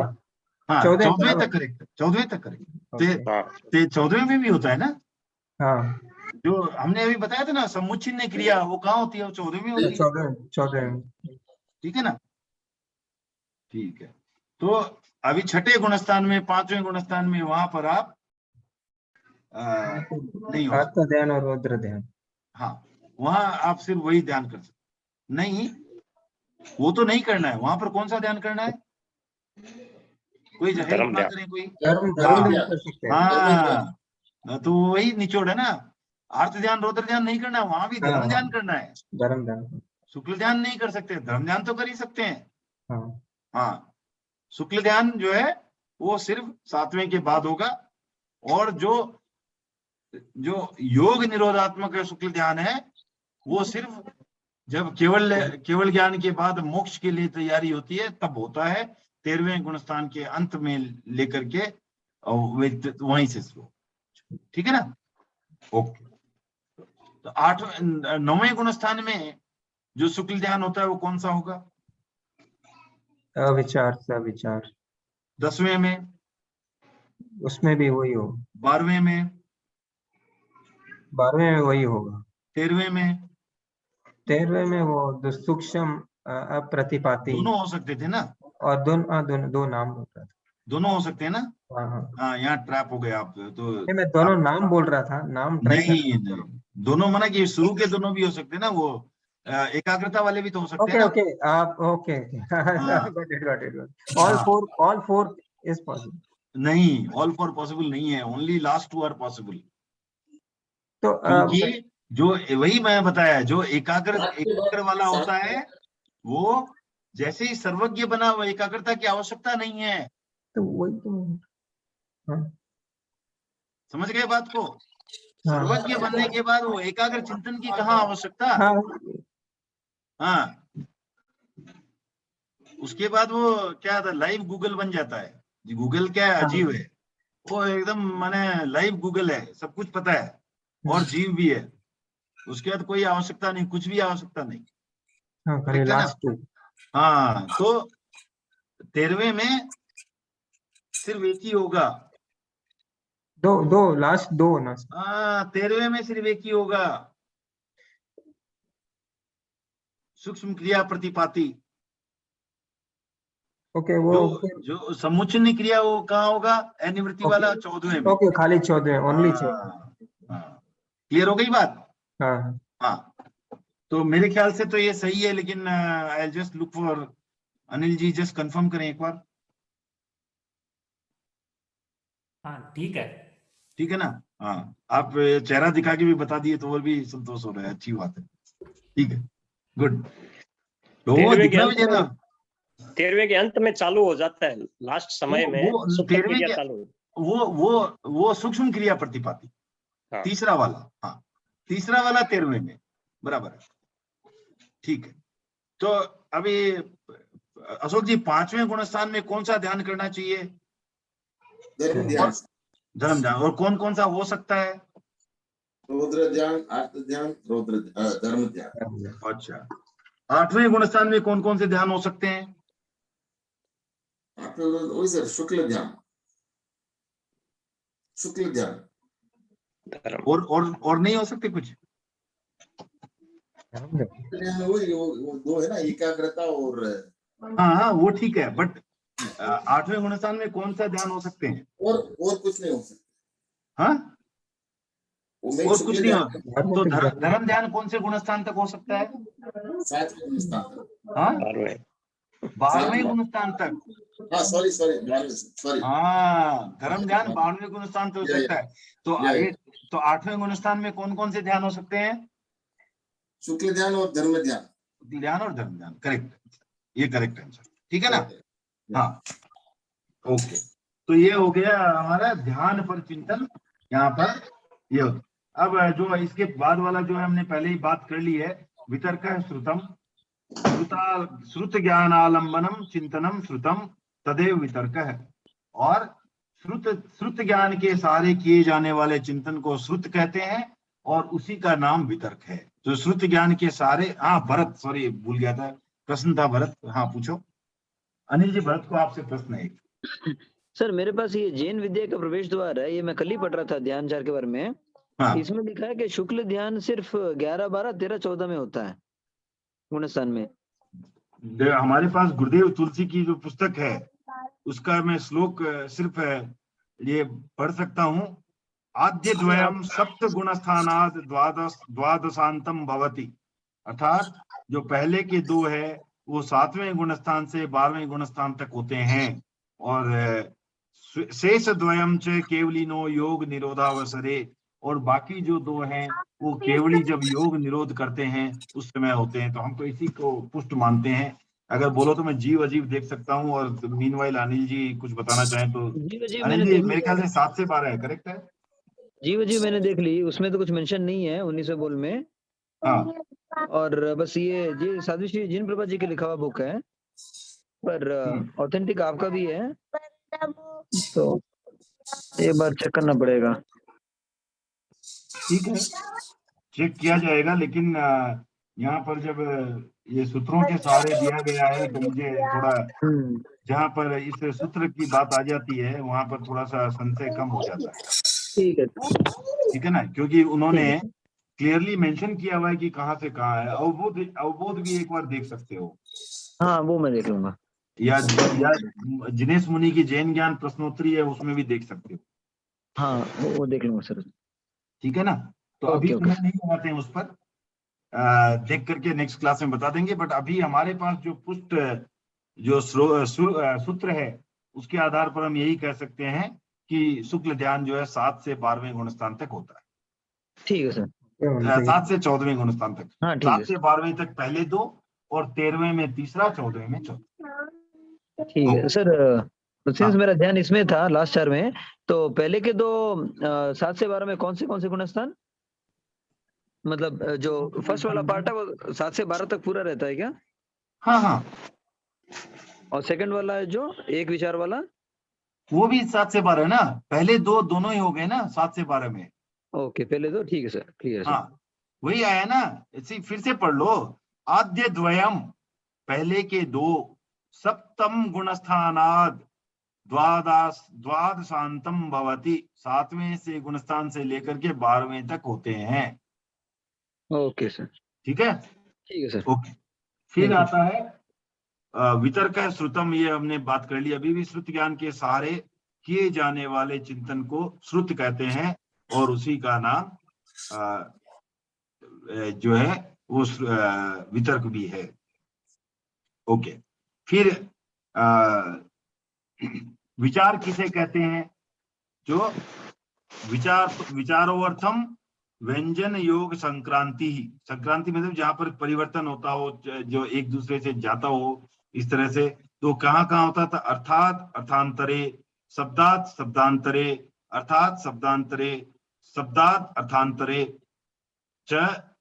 हाँ 14वें तक करेक्ट, 14वें तक करेक्ट। 14वें में भी होता है ना? हाँ, जो हमने अभी बताया था ना समुच्चिन्न क्रिया, वो कहाँ होती है? वो 14वें में होती है। 14वें। ठीक है ना? ठीक है। तो अभी छठे गुणस्थान में, 5वें गुणस्थान में, वहां पर आप नहीं हो आत्म ध्यान और रुद्र ध्यान। हाँ, वहां आप सिर्फ वही ध्यान कर सकते। नहीं, वो तो नहीं करना है। वहां पर कौन सा ध्यान करना है? कोई जाहिर धर्म ना ध्यान। करे कोई। धर्म हाँ। ध्यान कर सकते हैं। हाँ, तो वही निचोड़ है ना, अर्थ ध्यान रौद्र ध्यान नहीं करना, वहां भी धर्म हाँ, ध्यान करना है। धर्म ध्यान। शुक्ल ध्यान नहीं कर सकते, धर्म ध्यान तो कर ही सकते हैं। हाँ, हाँ, शुक्ल ध्यान जो है वो सिर्फ 7वें के बाद होगा, और जो योग निरोधात्मक शुक्ल ध्यान है वो सिर्फ जब केवल ज्ञान के बाद मोक्ष के लिए तैयारी होती है तब होता है, 13वें गुणस्थान के अंत में लेकर के वहीं से शुरू। ठीक है ना? ओके। तो 9वें गुणस्थान में जो शुक्ल ध्यान होता है वो कौन सा होगा? अविचार सविचार। 10वें में? उसमें भी वही हो। 12वें में? 12वें में वही होगा। 13वें में? 13वें में वो सूक्ष्म अप्रतिपाती। दोनों हो सकते थे ना? और दोनों दो नाम होता था। दोनों हो सकते हैं ना? हाँ, हाँ, यहाँ ट्रैप हो गए आप तो। मैं दोनों नाम बोल रहा था, नाम ट्राई नहीं, दोनों मना कि शुरू के दोनों भी हो सकते हैं ना, वो एकाग्रता वाले भी तो हो सकते हैं ना। ओके आप okay got it all four is possible. नहीं, ऑल फोर पॉसिबल नहीं है, ओनली लास्ट 2 आर पॉसिबल। तो क्योंकि जो वही मैं बताया, जो एकाग्र वाला होता है वो जैसे ही सर्वज्ञ बना, वो एकाग्रता की आवश्यकता नहीं है। तो वही तो। हाँ, समझ गए बात को? हाँ, सर्वज्ञ बनने के बाद वो एकाग्र चिंतन की कहाँ आवश्यकता? हाँ, हाँ, उसके बाद वो क्या था, लाइव गूगल बन जाता है जी। गूगल क्या है, अजीब है वो, एकदम माने लाइव गूगल है, सब कुछ पता है और जीव भी है। उसके बाद कोई आवश्यकता नहीं, कुछ भी आवश्यकता नहीं। हाँ, खाली लास्ट 2। हाँ, तो 13वें में सिर्फ एक ही होगा। दो लास्ट 2 ना। 13वें में सिर्फ एक ही होगा, सूक्ष्म क्रिया प्रतिपाती। ओके, वो जो समुच्चय क्रिया वो कहाँ होगा? अनिवृत्ति वाला 14वें में। ओके, खाली 14 ओनली 14। क्लियर हो गई बात? हाँ, हाँ, तो मेरे ख्याल से तो ये सही है, लेकिन I just look for Anil ji, just confirm करें एक बार। हाँ ठीक है। ठीक है ना? हाँ, आप चेहरा दिखा के भी बता दिए तो और भी संतोष हो रहा है, अच्छी बात है। ठीक है, गुड। तो वो दिखना भी देना। 13वें के अंत में चालू हो जाता है, लास्ट समय में सूक्ष्म 13वें क्रिया के चालू। वो सूक्ष्म क्रिया प्रतिपाती। हाँ। तीसरा वाला, हाँ, तीसरा वाला 13वें में, बराबर है। ठीक है, तो अभी अशोक जी 5वें गुणस्थान में कौन सा ध्यान करना चाहिए? धर्म ध्यान। धर्म ध्यान। और कौन कौन सा हो सकता है? रौद्र ध्यान, अर्थ ध्यान, धर्म ध्यान। अच्छा, 8वें गुणस्थान में कौन कौन से ध्यान हो सकते हैं? वही सर, शुक्ल ध्यान, शुक्ल ध्यान। और नहीं हो सकते कुछ? वही वो 2 है ना, एकाग्रता और। हाँ, वो ठीक है, बट 8वें गुणस्थान में कौन सा ध्यान हो सकते हैं? और कुछ नहीं हो सकता। हाँ, और कुछ नहीं हो। तो धर्म ध्यान कौन से गुणस्थान तक हो सकता है? 7वें गुणस्थान। हाँ, 12वें गुणस्थान तक। हाँ, सॉरी, हाँ, धर्म ध्यान 12वें गुणस्थान तक हो सकता है। तो 8वें गुणस्थान में कौन कौन से ध्यान हो सकते हैं? शुक्ल ध्यान और धर्म ध्यान। ध्यान और धर्म ध्यान, करेक्ट, ये करेक्ट आंसर। ठीक है ना? हाँ, ओके। तो ये हो गया हमारा ध्यान पर चिंतन। यहाँ पर ये अब जो इसके बाद वाला जो है हमने पहले ही बात कर ली है, वितर्क श्रुतम, श्रुत ज्ञान आलम्बनम चिंतनम श्रुतम तदेव वितर्क है। और श्रुत ज्ञान के सहारे किए जाने वाले चिंतन को श्रुत कहते हैं और उसी का नाम वितर्क है। तो श्रुत ज्ञान के सहारे, हाँ भरत, सॉरी भूल गया था, प्रश्न था भरत। हाँ, पूछो अनिल जी, भरत को आपसे प्रश्न है। सर मेरे पास ये जैन विद्या का प्रवेश द्वार है, ये मैं कल ही पढ़ रहा था ध्यानचार के बारे में। हाँ। इसमें लिखा है कि शुक्ल ध्यान सिर्फ 11, 12, 13, 14 में होता है गुणस्थान में। हमारे पास गुरुदेव तुलसी की जो पुस्तक है उसका मैं श्लोक सिर्फ ये पढ़ सकता हूँ। आद्य द्वयम सप्त गुणस्थानाद द्वादशांतम भवति, अर्थात जो पहले के 2 है वो 7वें गुणस्थान से 12वें गुणस्थान तक होते हैं। और शेष द्वयम च केवलिनो योग निरोधावसरे, और बाकी जो दो हैं वो केवली जब योग निरोध करते हैं उस समय होते हैं। तो हम तो इसी को पुष्ट मानते हैं। अगर बोलो तो मैं जीव अजीब देख सकता हूँ, और मीनवाइल अनिल जी कुछ बताना चाहें तो। जीव अजीब अनिल मैंने जी देख मेरे ली, ख्याल से 7 से 12 है, करेक्ट है? जीव अजीब मैंने देख ली, उसमें तो कुछ मेंशन नहीं है 19वें बोल में। हाँ और बस ये साध्वी श्री जिन प्रभा जी के लिखा हुआ बुक है, पर ऑथेंटिक आपका भी है, तो एक बार चेक करना पड़ेगा। ठीक है, चेक किया जाएगा, लेकिन यहाँ पर जब ये सूत्रों के सहारे दिया गया है तो मुझे थोड़ा, जहाँ पर इस सूत्र की बात आ जाती है वहां पर थोड़ा सा संशय कम हो जाता है। ठीक है, ठीक है ना, क्योंकि उन्होंने क्लियरली मेंशन किया हुआ है कि कहाँ से कहाँ है। अवबोध भी एक बार देख सकते हो, हाँ वो मैं देख लूंगा। या जिनेश मुनि की जैन ज्ञान प्रश्नोत्तरी है, उसमें भी देख सकते हो। हाँ वो देख लूंगा सर। ठीक है ना, तो अभी ओके। समय नहीं लगाते हैं उस पर, देख करके नेक्स्ट क्लास में बता देंगे। बट अभी हमारे पास जो पुष्ट जो सूत्र है उसके आधार पर हम यही कह सकते हैं कि शुक्ल ध्यान जो है 7 से 12वें गुणस्थान तक होता है। ठीक है सर। 7 से 14वें गुणस्थान तक। हाँ ठीक 7 है से 12वें तक पहले दो, और 13वें में तीसरा, 14वें में चौथा। ठीक है सर। सिंस हाँ। मेरा ध्यान इसमें था लास्ट 4 में, तो पहले के दो 7 से 12 में कौन से गुणस्थान, मतलब जो फर्स्ट वाला पार्ट है वो 7 से 12 तक पूरा रहता है क्या? हाँ हाँ, और सेकंड वाला है जो एक विचार वाला, वो भी 7 से 12 है ना, पहले दो दोनों ही हो गए ना 7 से 12 में। ओके पहले दो, ठीक है सर, क्लियर सर। हाँ वही आया ना, इसी फिर से पढ़ लो। आद्य द्वयम, पहले के दो, सप्तम गुणस्थानाद द्वादशांतम भवति, 7वें से गुणस्थान से लेकर के 12वें तक होते हैं। ओके सर, ठीक है, ठीक है सर। ओके। फिर Thank you. आता है वितर्क श्रुतम, ये हमने बात कर ली। अभी भी श्रुत ज्ञान के सहारे किए जाने वाले चिंतन को श्रुत कहते हैं, और उसी का नाम जो है वो वितर्क भी है। ओके, फिर विचार किसे कहते हैं? जो विचारोर्थम व्यंजन योग संक्रांति, संक्रांति मतलब जहां पर परिवर्तन होता हो, जो एक दूसरे से जाता हो, इस तरह से। तो कहाँ कहाँ होता था? अर्थात अर्थांतरे, शब्दात शब्दांतरे, अर्थात शब्दांतरे, शब्दात अर्थांतरे च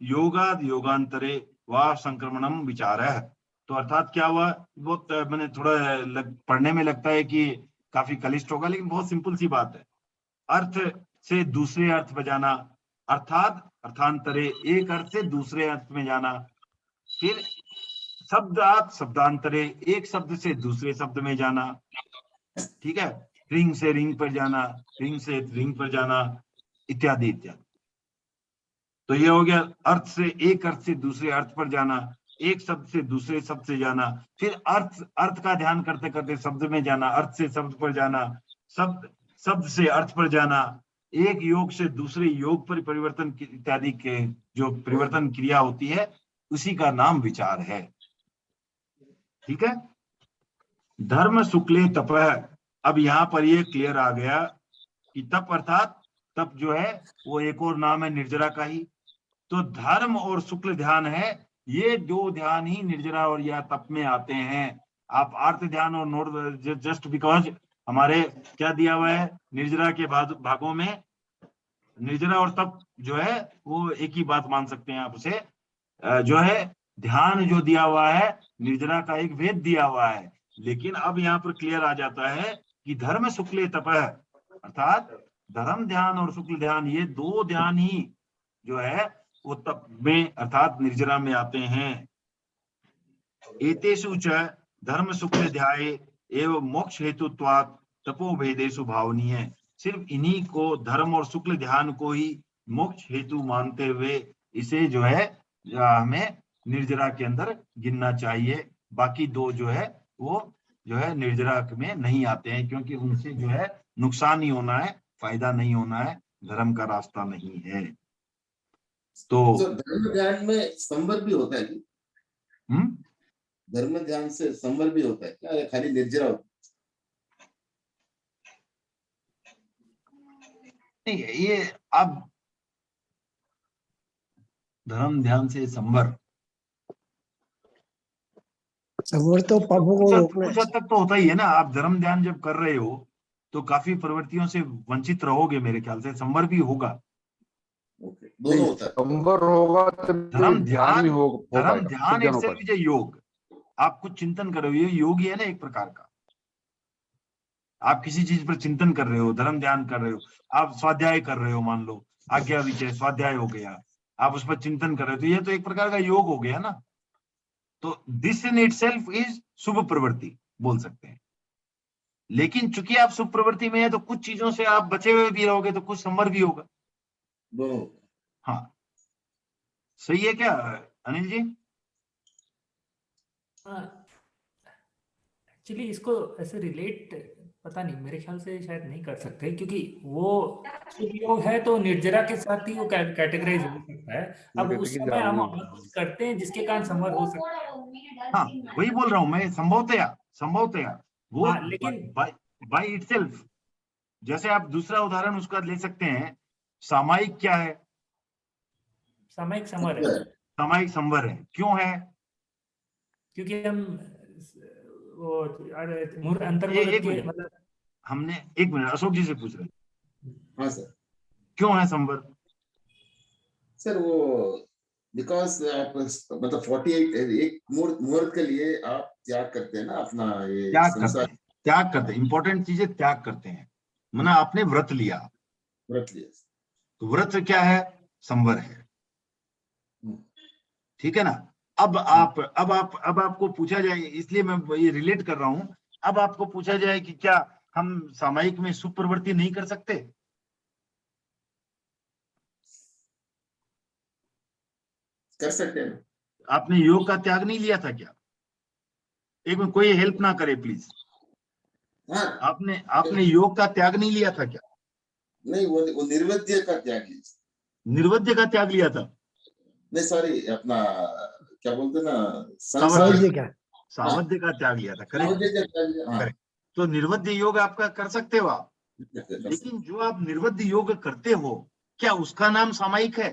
योगाद योगांतरे वा संक्रमणम विचार है। तो अर्थात क्या हुआ? बहुत मैंने थोड़ा पढ़ने में लगता है कि काफी कलिष्ट होगा, लेकिन बहुत सिंपल सी बात है। अर्थ से दूसरे अर्थ में जाना, अर्थात अर्थांतरे, एक अर्थ से दूसरे अर्थ में जाना। फिर शब्दात शब्दांतरे, एक शब्द से दूसरे शब्द में जाना। ठीक है, रिंग से रिंग पर जाना, रिंग से रिंग पर जाना, इत्यादि इत्यादि। तो ये हो गया अर्थ से, एक अर्थ से दूसरे अर्थ पर जाना, एक शब्द से दूसरे शब्द से जाना। फिर अर्थ का ध्यान करते करते शब्द में जाना, अर्थ से शब्द पर जाना, शब्द से अर्थ पर जाना, एक योग से दूसरे योग पर परिवर्तन इत्यादि के जो परिवर्तन क्रिया होती है उसी का नाम विचार है। ठीक है, धर्म शुक्ले तपः, अब यहाँ पर ये क्लियर आ गया कि तप अर्थात तप जो है वो एक और नाम है निर्जरा का ही। तो धर्म और शुक्ल ध्यान है, ये दो ध्यान ही निर्जरा और या तप में आते हैं। आप आर्त ध्यान और नोट, जस्ट बिकॉज हमारे क्या दिया हुआ है निर्जरा के भागों में, निर्जरा और तप जो है वो एक ही बात मान सकते हैं आप उसे। जो है ध्यान जो दिया हुआ है निर्जरा का एक भेद दिया हुआ है, लेकिन अब यहाँ पर क्लियर आ जाता है कि धर्म शुक्ल तप है, अर्थात धर्म ध्यान और शुक्ल ध्यान ये दो ध्यान ही जो है वो तप में अर्थात निर्जरा में आते हैं। एतेषु च धर्म शुक्ल ध्याये एवं मोक्ष हेतुत्वात् तपो भेदेषु भावनीय, सिर्फ इन्हीं को धर्म और शुक्ल ध्यान को ही मोक्ष हेतु मानते हुए इसे जो है हमें निर्जरा के अंदर गिनना चाहिए। बाकी दो जो है वो जो है निर्जरा में नहीं आते हैं, क्योंकि उनसे जो है नुकसान ही होना है, फायदा नहीं होना है, धर्म का रास्ता नहीं है। तो धर्म ध्यान में संवर भी होता है? धर्म ध्यान से संवर भी होता है क्या, खाली निर्जरा होता है? नहीं, ये अब धर्म ध्यान से संवर संवर तो पापों को रोकना कुछ हद तक तो होता ही है ना। आप धर्म ध्यान जब कर रहे हो तो काफी प्रवृत्तियों से वंचित रहोगे, मेरे ख्याल से संवर भी होगा। दोनों होता है। संवर होगा तो धर्म ध्यान भी हो धर्म पाएगा, ध्यान सब ध्यान हो इटसेल्फ पाएगा। इज अ योग। आप कुछ चिंतन कर रहे हो, ये योग ही है ना एक प्रकार का। आप किसी चीज पर चिंतन कर रहे हो, धर्म ध्यान कर रहे हो, आप स्वाध्याय कर रहे हो, मान लो आज्ञा विजय स्वाध्याय हो गया, आप उस पर चिंतन कर रहे हो, तो ये तो एक प्रकार का योग हो गया ना। तो दिस इन इटसेल्फ इज शुभ प्रवृत्ति बोल सकते हैं। लेकिन चूंकि आप शुभ प्रवृत्ति में है तो कुछ चीजों से आप बचे हुए भी रहोगे, तो कुछ संवर भी होगा। दोनों। हाँ, सही है क्या अनिल जी? एक्चुअली इसको ऐसे रिलेट पता नहीं, मेरे ख्याल से शायद नहीं कर सकते, क्योंकि वो शुभ योग है तो निर्जरा के साथ ही वो कैटेगराइज हो सकता है। अब उस समय हम कुछ करते हैं जिसके कारण संवर हो सकता है। हाँ, वही बोल रहा हूं मैं, संभवतया वो हाँ, लेकिन बाय इटसेल्फ। जैसे आप दूसरा उदाहरण उसका ले सकते हैं, सामायिक क्या है? सामायिक संवर है। सामायिक संवर है, क्यों है? क्योंकि हम वो अंतर एक के मिनट, मतलब हमने एक मिनट अशोक जी से पूछ रहे हैं। हाँ सर। क्यों है संवर? सर वो बिकॉज आप मतलब 48 एक मुहूर्त के लिए आप त्याग करते हैं ना अपना ये त्याग करते हैं, इंपॉर्टेंट चीजें त्याग करते हैं। माना आपने व्रत लिया, तो व्रत क्या है? संवर है, ठीक है ना। अब आपको पूछा जाए, इसलिए मैं ये रिलेट कर रहा हूं, अब आपको पूछा जाए कि क्या हम सामायिक में शुभ प्रवृत्ति नहीं कर सकते? कर सकते हैं। आपने योग का त्याग नहीं लिया था क्या? एक मिनट, कोई हेल्प ना करे प्लीज। हाँ, आपने योग का त्याग नहीं लिया था क्या? नहीं, वो निर्वद्य का त्याग लिया। निर्वद्य का त्याग लिया था? नहीं सॉरी, अपना क्या बोलते ना, सावध्य का त्याग लिया था, करेक्ट। तो निर्वद्य योग आपका कर सकते हो आप, लेकिन जो आप निर्वद्य योग करते हो, क्या उसका नाम सामायिक है?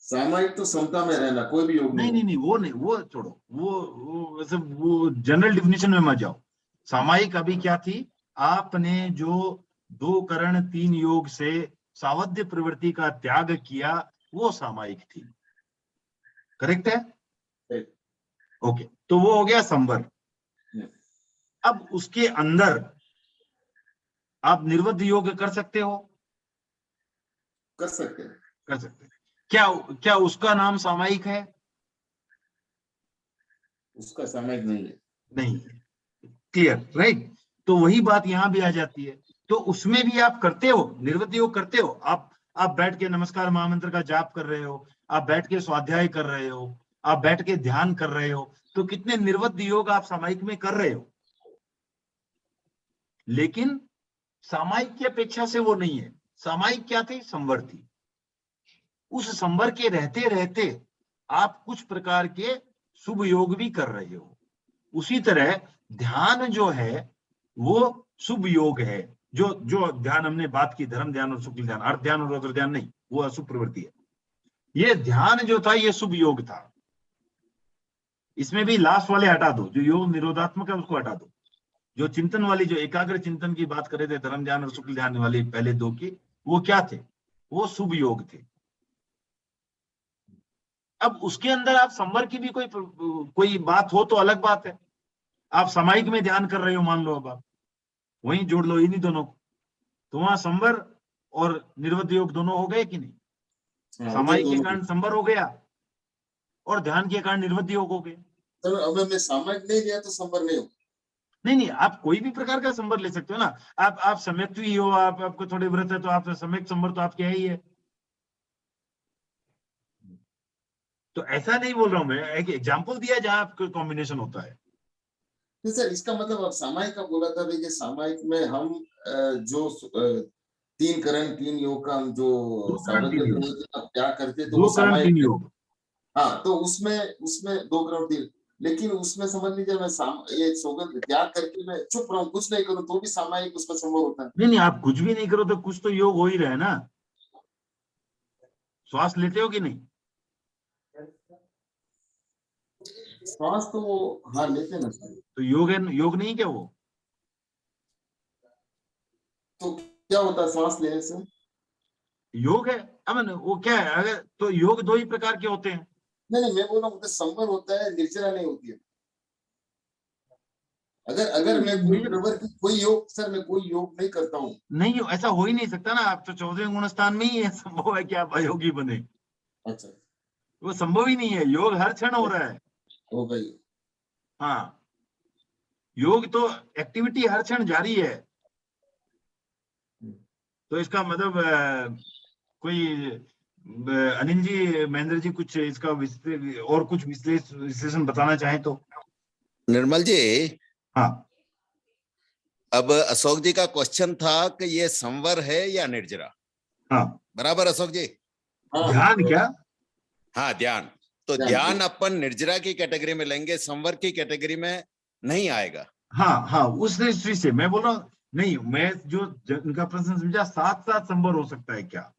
सामायिक तो समता में रहना, कोई भी योग नहीं, वो नहीं, वो छोड़ो, वो जनरल डिफिनेशन में मत जाओ। सामायिक अभी क्या थी? आपने जो 2 करण 3 योग से सावध्य प्रवृत्ति का त्याग किया, वो सामायिक थी, करेक्ट है? ओके, तो वो हो गया संवर। अब उसके अंदर आप निर्वद्य योग कर सकते हो? कर सकते हैं। क्या उसका नाम सामायिक है? उसका सामायिक नहीं है। Clear, right. तो वही बात यहां भी आ जाती है। तो उसमें भी आप करते हो, निर्वद्य योग करते हो। आप बैठ के नमस्कार महामंत्र का जाप कर रहे हो, आप बैठ के स्वाध्याय कर रहे हो, आप बैठ के ध्यान कर रहे हो, तो कितने निर्वद्य योग आप सामायिक में कर रहे हो। लेकिन सामायिक की अपेक्षा से वो नहीं है। सामायिक क्या थी? संवर थी। उस संवर के रहते रहते आप कुछ प्रकार के शुभ योग भी कर रहे हो। उसी तरह ध्यान जो है वो शुभ योग है। जो ध्यान हमने बात की, धर्म ध्यान और शुक्ल ध्यान, अर्थ ध्यान और रुद्र ध्यान नहीं, वो अशुभ प्रवृत्ति है। ये ध्यान जो था ये शुभ योग था। इसमें भी लास्ट वाले हटा दो, जो योग निरोधात्मक है उसको हटा दो। जो चिंतन वाली, जो एकाग्र चिंतन की बात कर रहे थे, धर्म ध्यान और शुक्ल ध्यान वाली पहले 2 की, वो क्या थे? वो शुभ योग थे। अब उसके अंदर आप संवर की भी कोई बात हो तो अलग बात है। आप सामायिक में ध्यान कर रहे हो, मान लो, अब आप वहीं जोड़ लो इन्हीं दोनों को, तो वहां संवर और निर्वद्य योग दोनों हो गए कि नहीं? सामायिक के कारण संवर हो गया और ध्यान के कारण निर्वद्य योग हो गए। तो अब मैं सामायिक नहीं लिया तो संवर नहीं होगा। नहीं, आप कोई भी प्रकार का संवर ले सकते हो ना। आप सम्यक ही हो, आपको थोड़े व्रत है तो आप सम्यक संवर तो आपके ही है। तो ऐसा नहीं बोल रहा हूं मैं, एक एग्जांपल दिया जहां आपको कॉम्बिनेशन होता है। तो सर इसका मतलब आप सामायिक का बोला था कि सामायिक में हम जो 3 करण 3 योग का हम जो क्या करते तो वो सामायिक योग। हाँ, तो उसमें 2 करण 3 लेकिन उसमें समझ लीजिए मैं ये सौगंध त्याग करके मैं चुप रहूं, कुछ नहीं करूं, तो भी सामायिक उसमें संभव होता है। नहीं, आप कुछ भी नहीं करो तो कुछ तो योग हो ही रहा है ना। श्वास लेते हो कि नहीं? श्वास तो वो हाँ लेते ना। तो योग है, योग नहीं क्या वो? तो क्या होता है श्वास लेने से? योग है। अमन वो क्या है, अगर तो योग दो ही प्रकार के होते हैं। नहीं मैं बोल रहा हूँ संवर होता है, निर्जरा नहीं होती है। अगर मैं कोई योग, सर मैं कोई योग नहीं करता हूँ। नहीं, ऐसा हो ही नहीं सकता ना। आप तो 14वें गुण स्थान में ही है, संभव है कि आप अयोगी बने। अच्छा, वो संभव ही नहीं है। योग हर क्षण हो रहा है। हो गई। हाँ, योग तो एक्टिविटी हर क्षण जारी है। तो इसका मतलब कोई अनिल जी, महेंद्र जी कुछ इसका और कुछ विश्लेषण बताना चाहें तो? निर्मल जी, हाँ, अब अशोक जी का क्वेश्चन था कि ये संवर है या निर्जरा। हाँ, बराबर अशोक जी? ध्यान क्या? हाँ, ध्यान। तो ध्यान अपन निर्जरा की कैटेगरी में लेंगे, संवर की कैटेगरी में नहीं आएगा। हाँ, उस दृष्टि से मैं बोल रहा हूँ। नहीं, मैं जो उनका प्रश्न समझा, साथ साथ संवर हो सकता है क्या?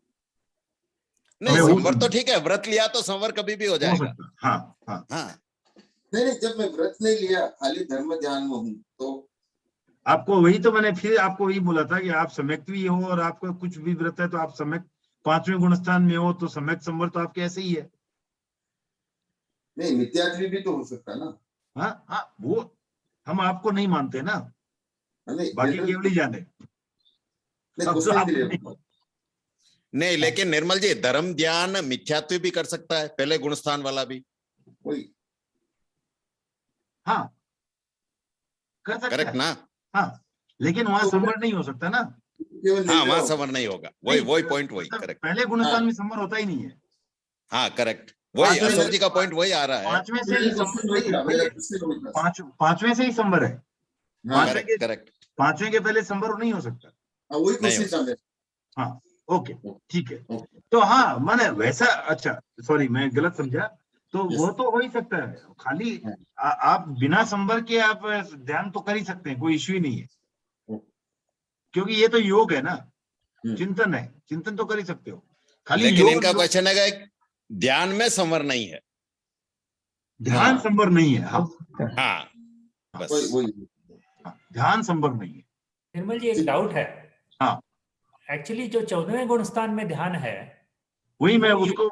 नहीं, संवर तो ठीक है, व्रत लिया तो संवर कभी भी हो जाएगा। हाँ। नहीं, जब मैं व्रत नहीं लिया, खाली धर्म ध्यान में हूँ, तो आपको वही तो मैंने फिर आपको वही बोला था कि आप सम्यक भी हो और आपको कुछ भी व्रत है तो आप सम्यक 5वें गुण स्थान में हो, तो सम्यक संवर तो आपके ऐसे ही है। नहीं, मिथ्यात्व भी तो हो सकता है ना। हाँ, वो हम आपको नहीं मानते ना, बाकी केवल ही जाने। नहीं, लेकिन निर्मल जी, धर्म ध्यान मिथ्यात्व भी कर सकता है, पहले गुणस्थान वाला भी। हाँ, कर सकता करेक्ट है ना? हाँ, लेकिन वहां संवर नहीं हो सकता ना। हाँ, वहां संवर नहीं होगा। वही पॉइंट, वही करेक्ट। पहले गुणस्थान में संवर होता ही नहीं है। हाँ, करेक्ट। वही अशोक जी का पॉइंट वही आ रहा है। 5वें से ही संवर है। करेक्ट। 5वें के पहले संवर नहीं हो सकता। वही कोशिश। हाँ, ओके, ठीक है। तो हाँ, मैंने वैसा, अच्छा सॉरी मैं गलत समझा। तो वो तो हो ही सकता है, खाली आप बिना संवर के आप ध्यान तो कर ही सकते हैं, कोई इश्यू ही नहीं है, क्योंकि ये तो योग है ना, चिंतन है, चिंतन तो कर ही सकते हो। खाली लेकिन इनका क्वेश्चन है कि ध्यान में संवर नहीं है। ध्यान संवर नहीं है। हाँ, बस ध्यान संवर नहीं है। निर्मल जी, एक डाउट है। हाँ, एक्चुअली जो 14वें गुण स्थान में ध्यान है, वही मैं उसको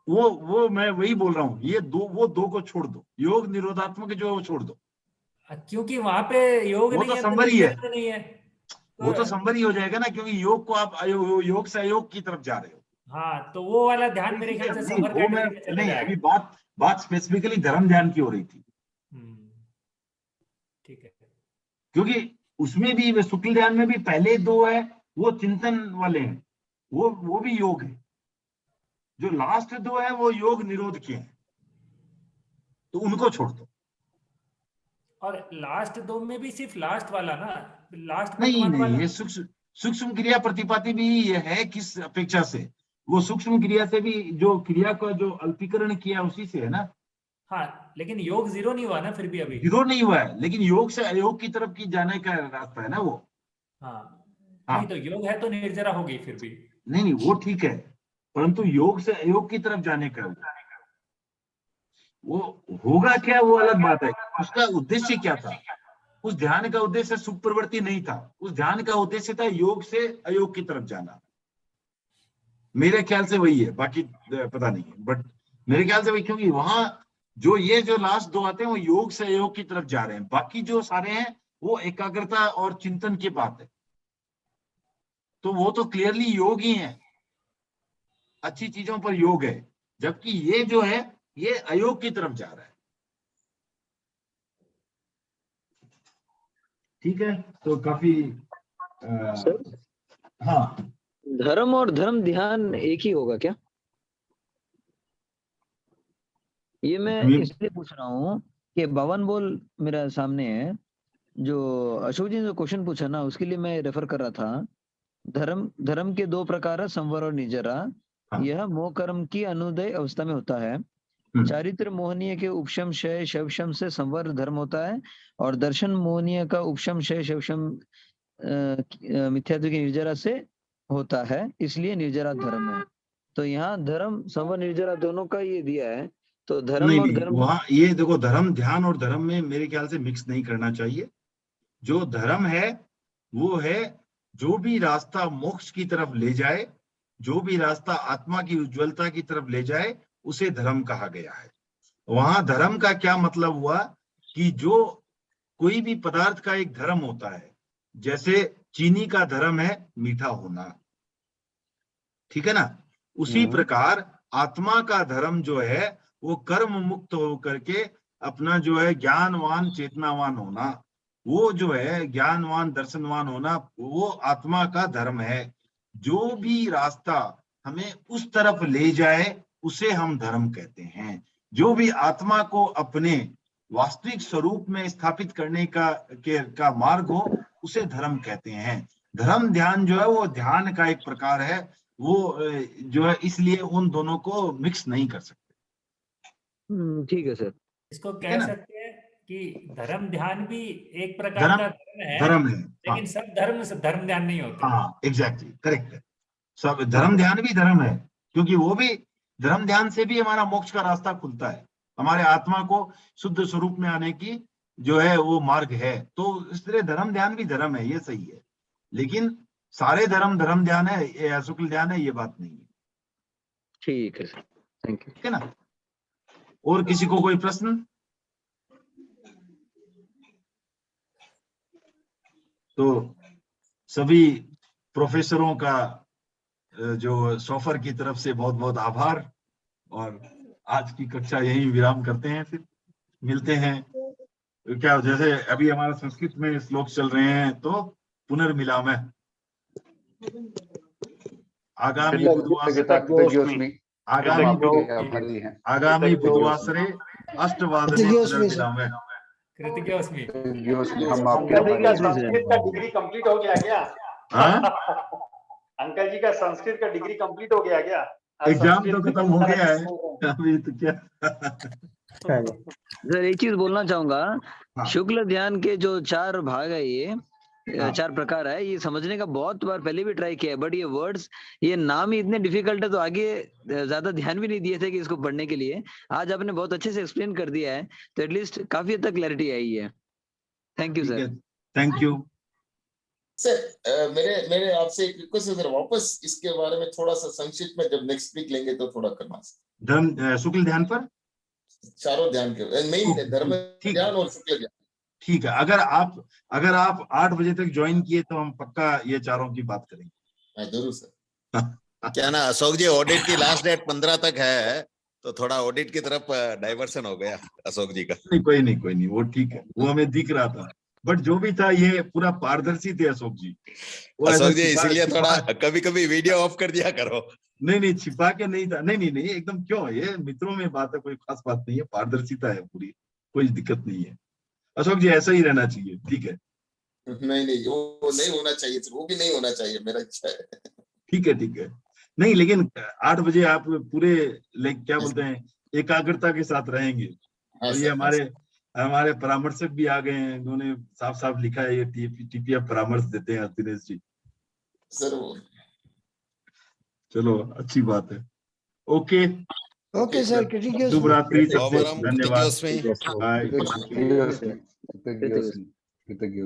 वो मैं वही बोल रहा हूँ, ये वो दो को छोड़ दो, योग निरोधात्मक जो वो छोड़ दो, क्योंकि वहां पे योग वो नहीं तो है, संवर ही है। नहीं है, वो तो संवर ही हो जाएगा ना, क्योंकि योग को आप योग से अयोग की तरफ जा रहे हो। हाँ, तो वो वाला ध्यान मेरे ख्याल से संवर कैटेगरी में चला जाएगा। अभी बात स्पेसिफिकली धर्म ध्यान की हो रही थी। ठीक है, क्योंकि उसमें भी शुक्ल ध्यान में भी पहले दो है वो चिंतन वाले हैं, वो भी योग है। जो लास्ट दो है वो योग निरोध के हैं, तो उनको छोड़ दो। और लास्ट दो में भी सिर्फ लास्ट वाला ना, लास्ट नहीं, ये सूक्ष्म क्रिया प्रतिपाती भी ये है। किस अपेक्षा से? वो सूक्ष्म क्रिया से भी, जो क्रिया का जो अल्पीकरण किया उसी से है ना। हाँ, लेकिन योग जीरो नहीं हुआ ना, फिर भी अभी जीरो नहीं हुआ है, लेकिन योग से अयोग की तरफ की जाने का रास्ता है ना वो। हाँ, नहीं तो योग है तो निर्जरा होगी फिर भी। नहीं, वो ठीक है, परंतु योग से अयोग की तरफ जाने का वो होगा क्या, वो अलग बात है। उसका उद्देश्य क्या था? उस ध्यान का उद्देश्य सुख प्रवृत्ति नहीं था, उस ध्यान का उद्देश्य था योग से अयोग की तरफ जाना। मेरे ख्याल से वही है, बाकी पता नहीं है, बट मेरे ख्याल से वही, क्योंकि वहां जो लास्ट दो आते हैं वो योग से अयोग की तरफ जा रहे हैं, बाकी जो सारे हैं वो एकाग्रता और चिंतन की बात है। तो वो तो क्लियरली योग ही है, अच्छी चीजों पर योग है, जबकि ये जो है ये अयोग की तरफ जा रहा है। ठीक है, तो काफी हाँ, धर्म और धर्म ध्यान एक ही होगा क्या? ये मैं इसलिए पूछ रहा हूँ कि भवन बोल मेरा सामने है, जो अशोक जी ने जो क्वेश्चन पूछा ना, उसके लिए मैं रेफर कर रहा था। धर्म के दो प्रकार है, संवर और निर्जरा। यह मोह कर्म की अनुदय अवस्था में होता है। चारित्र मोहनीय के उपशम क्षय शवशम से संवर धर्म होता है, और दर्शन मोहनीय का उपशम क्षय शवशम मिथ्यात्व की निर्जरा से होता है, इसलिए निर्जरा धर्म है। तो यहाँ धर्म संवर निर्जरा दोनों का ये दिया है। तो धर्म नहीं और नहीं, धर्म वहाँ ये देखो, धर्म ध्यान और धर्म में मेरे ख्याल से मिक्स नहीं करना चाहिए। जो धर्म है वो है जो भी रास्ता मोक्ष की तरफ ले जाए, जो भी रास्ता आत्मा की उज्ज्वलता की तरफ ले जाए, उसे धर्म कहा गया है। वहां धर्म का क्या मतलब हुआ कि जो कोई भी पदार्थ का एक धर्म होता है, जैसे चीनी का धर्म है मीठा होना, ठीक है ना, उसी प्रकार आत्मा का धर्म जो है वो कर्म मुक्त होकर के अपना जो है ज्ञानवान चेतनावान होना, वो जो है ज्ञानवान दर्शनवान होना, वो आत्मा का धर्म है। जो भी रास्ता हमें उस तरफ ले जाए उसे हम धर्म कहते हैं। जो भी आत्मा को अपने वास्तविक स्वरूप में स्थापित करने का मार्ग हो उसे धर्म कहते हैं। धर्म ध्यान जो है वो ध्यान का एक प्रकार है, वो जो है, इसलिए उन दोनों को मिक्स नहीं कर सकते। ठीक है सर। इसको कह सकते हैं कि धर्म ध्यान भी एक प्रकार का धर्म है, लेकिन सब धर्म ध्यान नहीं होते। हाँ एग्जैक्टली, करेक्ट है। सब धर्म ध्यान भी धर्म है, क्योंकि वो भी धर्म ध्यान से भी हमारा मोक्ष का रास्ता खुलता है, हमारे आत्मा को शुद्ध स्वरूप में आने की जो है वो मार्ग है। तो इसलिए धर्म ध्यान भी धर्म है, ये सही है। लेकिन सारे धर्म ध्यान है या शुक्ल ध्यान है, ये बात नहीं है। ठीक है सर, थैंक यू। ठीक है ना। और किसी को कोई प्रश्न? तो सभी प्रोफेसरों का जो सोफर की तरफ से बहुत बहुत आभार, और आज की कक्षा यहीं विराम करते हैं। फिर मिलते हैं क्या, जैसे अभी हमारा संस्कृत में श्लोक चल रहे हैं, तो पुनर्मिलामः आगामी बुधवासरे 8 वादने पुनर्मिलामः। हम आपके संस्कृत का डिग्री कंप्लीट हो गया क्या? अंकल जी का संस्कृत का डिग्री कंप्लीट हो गया क्या? एग्जाम तो खत्म हो गया है अभी तो क्या। सर एक चीज बोलना चाहूंगा, शुक्ल ध्यान के जो 4 भाग है, ये 4 प्रकार है, ये समझने का बहुत बार पहले भी ट्राई किया है, बट ये वर्ड्स, ये नाम ही इतने डिफिकल्ट है, तो आगे ज्यादा ध्यान भी नहीं दिए थे कि इसको पढ़ने के लिए। आज आपने बहुत अच्छे से एक्सप्लेन कर दिया है, तो एटलीस्ट काफी हद तक क्लैरिटी आई है। Thank you sir. Thank you sir. मेरे आपसे एक रिक्वेस्ट है सर, वापस इसके बारे में थोड़ा सा संक्षिप्त में जब नेक्स्ट वीक लेंगे तो थोड़ा करना। धर्म शुक्ल ध्यान पर, चारों ध्यान के मेन धर्म ध्यान और शुक्ल ध्यान। ठीक है, अगर आप 8 बजे तक ज्वाइन किए तो हम पक्का ये चारों की बात करेंगे। जरूर सर। क्या ना अशोक जी, ऑडिट की लास्ट डेट 15 तक है, तो थोड़ा ऑडिट की तरफ डाइवर्सन हो गया अशोक जी का। नहीं कोई नहीं, वो ठीक है, वो हमें दिख रहा था, बट जो भी था ये पूरा पारदर्शी थे अशोक जी। अशोक जी इसीलिए थोड़ा कभी वीडियो ऑफ कर दिया करो। नहीं छिपा के नहीं था, नहीं एकदम, क्यों, ये मित्रों में बात है, कोई खास बात नहीं है, पारदर्शिता है पूरी, कोई दिक्कत नहीं है। अशोक जी ऐसा ही रहना चाहिए, ठीक है। नहीं वो नहीं होना चाहिए, वो भी नहीं होना चाहिए, मेरा इच्छा है। ठीक है नहीं, लेकिन 8 बजे आप पूरे क्या बोलते हैं एकाग्रता के साथ रहेंगे। और ये हमारे परामर्शक भी आ गए हैं, उन्होंने साफ लिखा है, ये टीपीएफ परामर्श देते हैं दिनेश जी सर। चलो अच्छी बात है। ओके सर, शुभ रात्रि सबसे, धन्यवाद। बाय। कृतज्ञ।